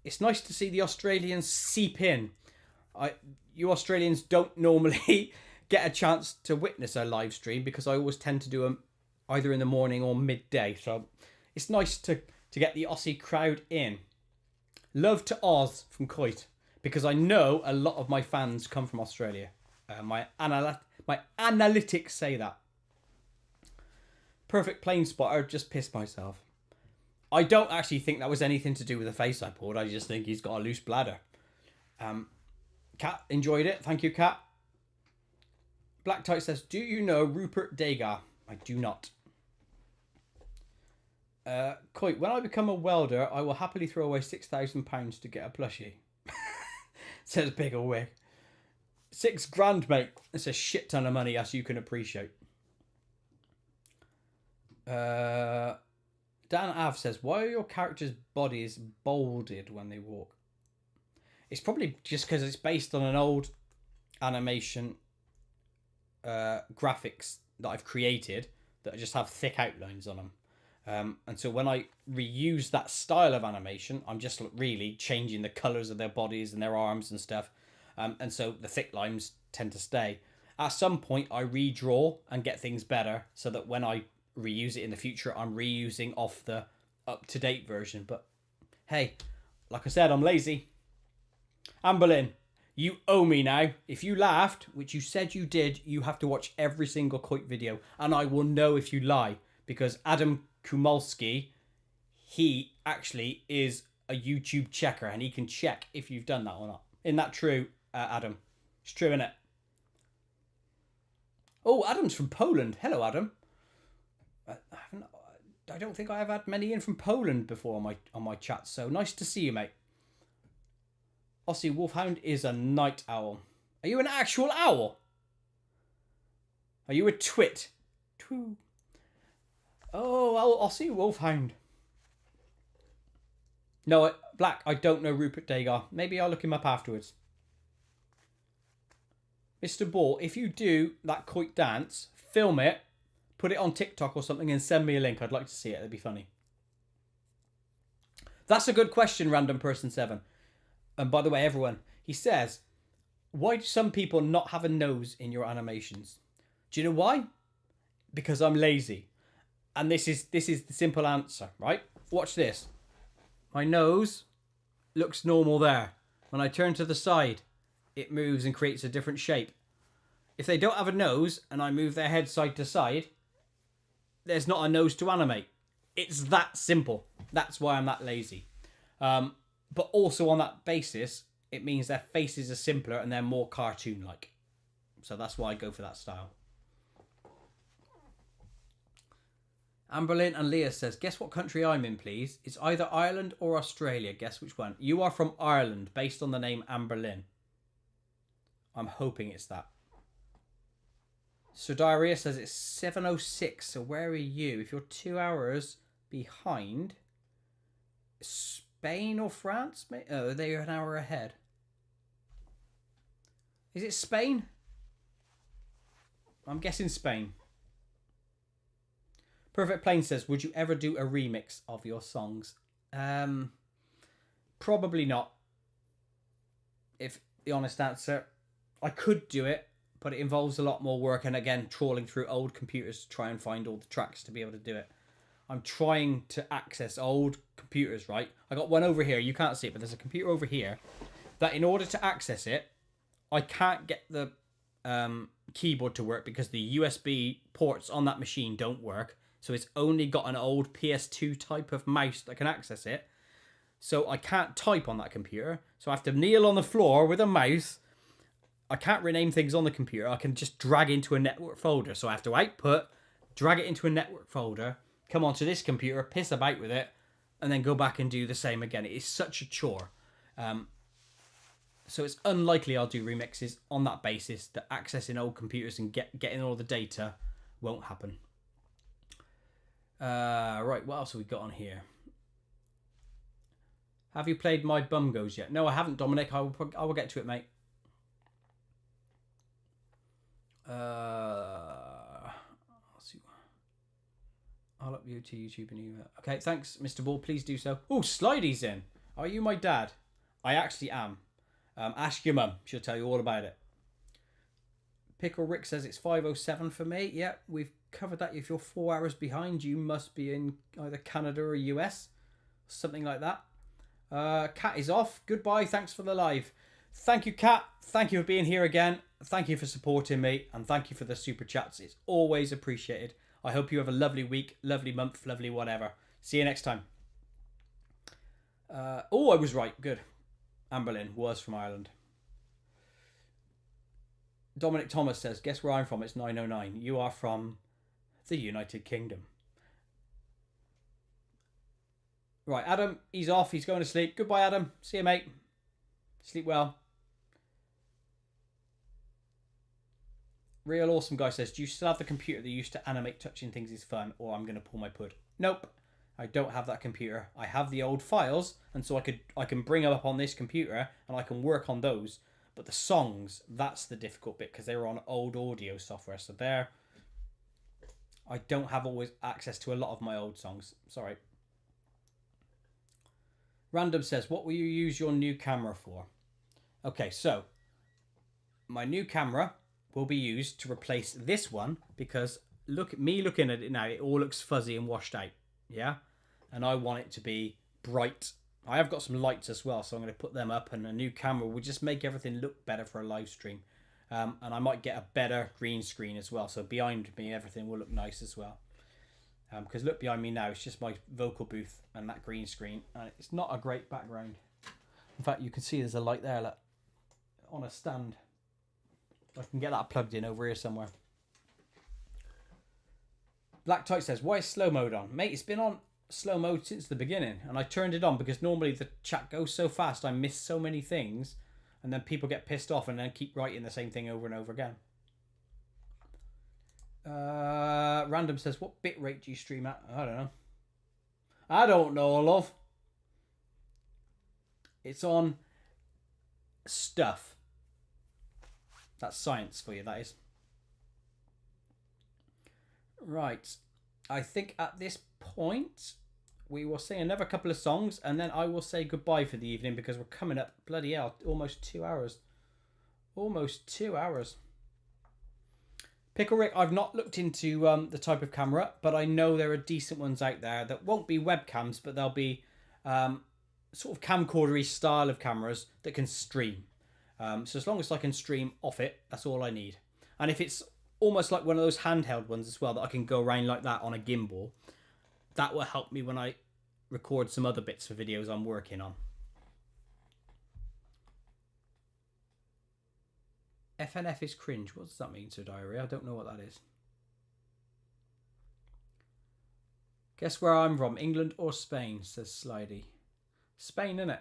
It's nice to see the Australians seep in. You Australians don't normally get a chance to witness a live stream because I always tend to do them either in the morning or midday. So it's nice to get the Aussie crowd in. Love to Oz from Koit because I know a lot of my fans come from Australia. My analytics say that. Perfect Plane Spotter, just pissed myself. I don't actually think that was anything to do with the face I pulled. I just think he's got a loose bladder. Kat enjoyed it. Thank you, Kat. Black Tight says, do you know Rupert Degas? I do not. Koit, when I become a welder, I will happily throw away £6,000 to get a plushie. Says Big Ol' Wig. £6,000, mate. It's a shit ton of money, as you can appreciate. Dan Av says, why are your characters' bodies bolded when they walk? It's probably just because it's based on an old animation graphics that I've created that just have thick outlines on them. And so when I reuse that style of animation, I'm just really changing the colours of their bodies and their arms and stuff. And so the thick lines tend to stay. At some point, I redraw and get things better so that when I reuse it in the future, I'm reusing off the up-to-date version. But hey, like I said, I'm lazy. Amberlynn, you owe me now. If you laughed, which you said you did, you have to watch every single Koit video. And I will know if you lie. Because Adam Kumalski, he actually is a YouTube checker. And he can check if you've done that or not. Isn't that true, Adam? It's true, isn't it? Oh, Adam's from Poland. Hello, Adam. I don't think I have had many in from Poland before on my chat. So nice to see you, mate. Aussie Wolfhound is a night owl. Are you an actual owl? Are you a twit? Twoo. Oh, Aussie Wolfhound. No, Black, I don't know Rupert Degar. Maybe I'll look him up afterwards. Mr. Ball, if you do that Koit dance, film it, put it on TikTok or something and send me a link. I'd like to see it. It'd be funny. That's a good question, Random Person 7. And by the way, everyone, he says, why do some people not have a nose in your animations? Do you know why? Because I'm lazy. And this is the simple answer, right? Watch this. My nose looks normal there. When I turn to the side, it moves and creates a different shape. If they don't have a nose and I move their head side to side, there's not a nose to animate. It's that simple. That's why I'm that lazy. But also on that basis, it means their faces are simpler and they're more cartoon-like. So that's why I go for that style. Amberlynn and Leah says, guess what country I'm in, please? It's either Ireland or Australia. Guess which one? You are from Ireland, based on the name Amberlynn. I'm hoping it's that. So Diarrhea says it's 7:06. So where are you? If you're 2 hours behind, Spain or France? Oh, they're an hour ahead. Is it Spain? I'm guessing Spain. Perfect Plane says, would you ever do a remix of your songs? Probably not. If the honest answer, I could do it, but it involves a lot more work. And again, trawling through old computers to try and find all the tracks to be able to do it. I'm trying to access old computers, right? I got one over here. You can't see it, but there's a computer over here that in order to access it, I can't get the keyboard to work because the USB ports on that machine don't work. So it's only got an old PS2 type of mouse that can access it. So I can't type on that computer. So I have to kneel on the floor with a mouse. I can't rename things on the computer. I can just drag into a network folder. So I have to output, drag it into a network folder, come onto this computer, piss about with it, and then go back and do the same again. It is such a chore. So it's unlikely I'll do remixes on that basis. That accessing old computers and getting all the data won't happen. Right, what else have we got on here? Have you played My Bum Goes yet? No, I haven't, Dominic. I will get to it, mate. I'll see. I'll upload to YouTube and you. Okay, thanks, Mr. Ball. Please do so. Oh, Slidey's in. Are you my dad? I actually am. Ask your mum. She'll tell you all about it. Pickle Rick says it's 5:07 for me. Yeah, we've covered that. If you're 4 hours behind, you must be in either Canada or US. Something like that. Cat is off. Goodbye. Thanks for the live. Thank you, Cat. Thank you for being here again. Thank you for supporting me. And thank you for the super chats. It's always appreciated. I hope you have a lovely week, lovely month, lovely whatever. See you next time. Oh, I was right. Good. Amberlynn was from Ireland. Dominic Thomas says, guess where I'm from? It's 9:09. You are from the United Kingdom. Right, Adam, he's off. He's going to sleep. Goodbye, Adam. See you, mate. Sleep well. Real Awesome Guy says, do you still have the computer that you used to animate touching things is fun, or I'm going to pull my pud? Nope. I don't have that computer. I have the old files, and so I can bring them up on this computer, and I can work on those. But the songs, that's the difficult bit, because they were on old audio software. So there, I don't have always access to a lot of my old songs. Sorry. Random says, what will you use your new camera for? Okay, so my new camera will be used to replace this one, because look at me looking at it now, it all looks fuzzy and washed out. Yeah, and I want it to be bright. I have got some lights as well, so I'm going to put them up, and a new camera will just make everything look better for a live stream. And I might get a better green screen as well, so behind me everything will look nice as well. Because look behind me now, it's just my vocal booth and that green screen, and it's not a great background. In fact, you can see there's a light there, look, on a stand. I can get that plugged in over here somewhere. Black Tight says, why is slow mode on? Mate, it's been on slow mode since the beginning, and I turned it on because normally the chat goes so fast, I miss so many things, and then people get pissed off and then keep writing the same thing over and over again. Random says, what bit rate do you stream at? I don't know. I don't know, love. It's on stuff. That's science for you, that is. Right. I think at this point we will sing another couple of songs, and then I will say goodbye for the evening, because we're coming up, bloody hell, almost 2 hours. Almost 2 hours. Pickle Rick, I've not looked into the type of camera, but I know there are decent ones out there that won't be webcams, but they'll be sort of camcorder-y style of cameras that can stream. So as long as I can stream off it, that's all I need. And if it's almost like one of those handheld ones as well, that I can go around like that on a gimbal, that will help me when I record some other bits for videos I'm working on. FNF is cringe. What does that mean, Sir Diary? I don't know what that is. Guess where I'm from? England or Spain, says Slidey. Spain, innit?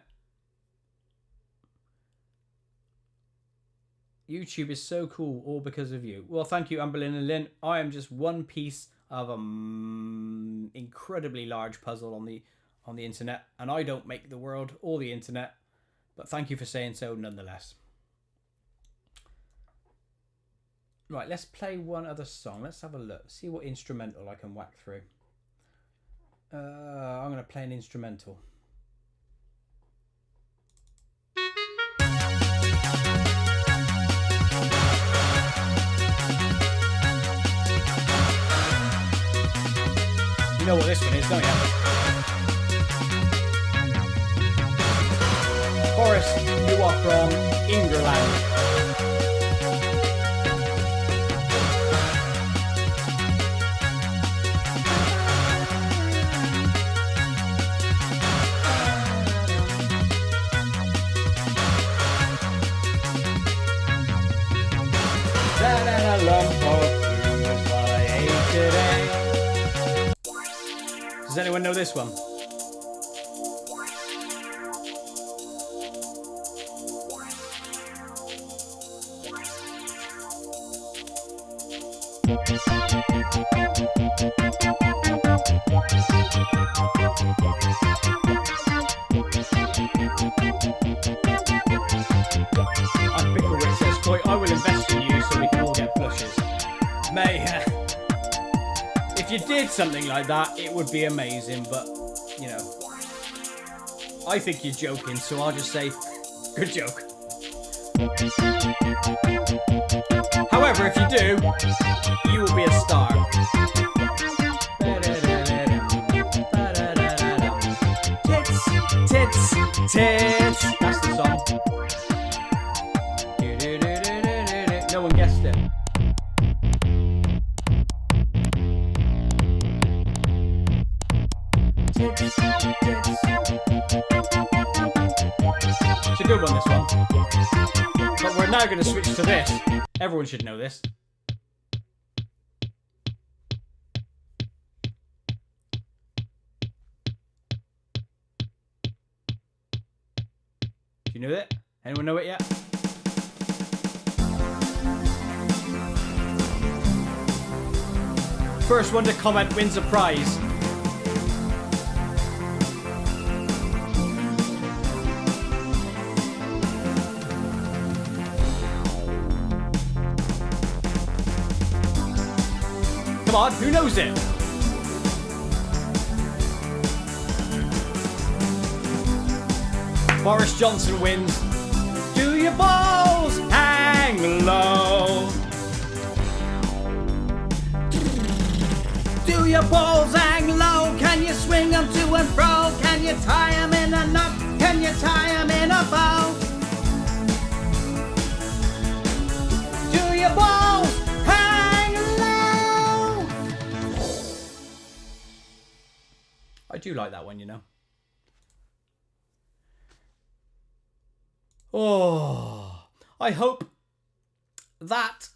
YouTube is so cool, all because of you. Well, thank you, Amberlynn and Lynn. I am just one piece of an incredibly large puzzle on the internet, and I don't make the world or the internet, but thank you for saying so nonetheless. Right, let's play one other song. Let's have a look. See what instrumental I can whack through. I'm going to play an instrumental. You know what this one is, don't you? Forrest, you are from England. Does anyone know this one? Pickle Rick says, Koit, I will invest in you so we can all get blushes. Mate, if you did something like that, it would be amazing, but, you know, I think you're joking, so I'll just say, good joke. However, if you do, you will be a star. Tits, tits, tits. That's the song. No one guessed it. It's a good one, this one. But we're now going to switch to this. Everyone should know this. Do you know it? Anyone know it yet? First one to comment wins a prize. Come on, who knows it? Boris Johnson wins. Do your balls hang low? your balls hang low? Can you swing them to and fro? Can you tie them in a knot? Can you tie them in a bow? Do your balls hang low? I do like that one, you know. Oh, I hope that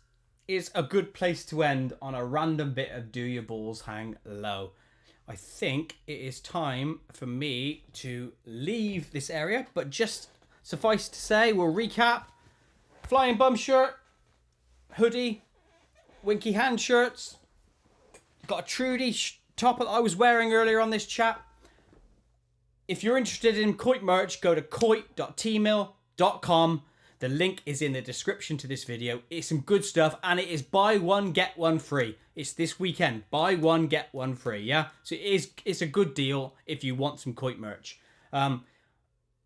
is a good place to end on a random bit of Do Your Balls Hang Low. I think it is time for me to leave this area, but just suffice to say, we'll recap. Flying bum shirt, hoodie, winky hand shirts. Got a Trudy top that I was wearing earlier on this chat. If you're interested in Koit merch, go to koit.tmill.com. The link is in the description to this video. It's some good stuff, and it is buy one, get one free. It's this weekend. Buy one, get one free, yeah? So it's a good deal if you want some Koit merch. I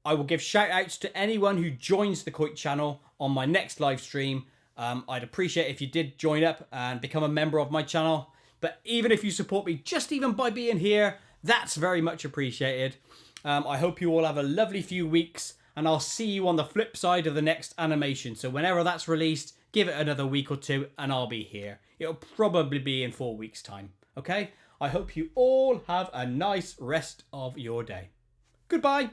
will give shout outs to anyone who joins the Koit channel on my next live stream. I'd appreciate if you did join up and become a member of my channel. But even if you support me, just even by being here, that's very much appreciated. I hope you all have a lovely few weeks, and I'll see you on the flip side of the next animation. So whenever that's released, give it another week or two and I'll be here. It'll probably be in 4 weeks' time. Okay? I hope you all have a nice rest of your day. Goodbye.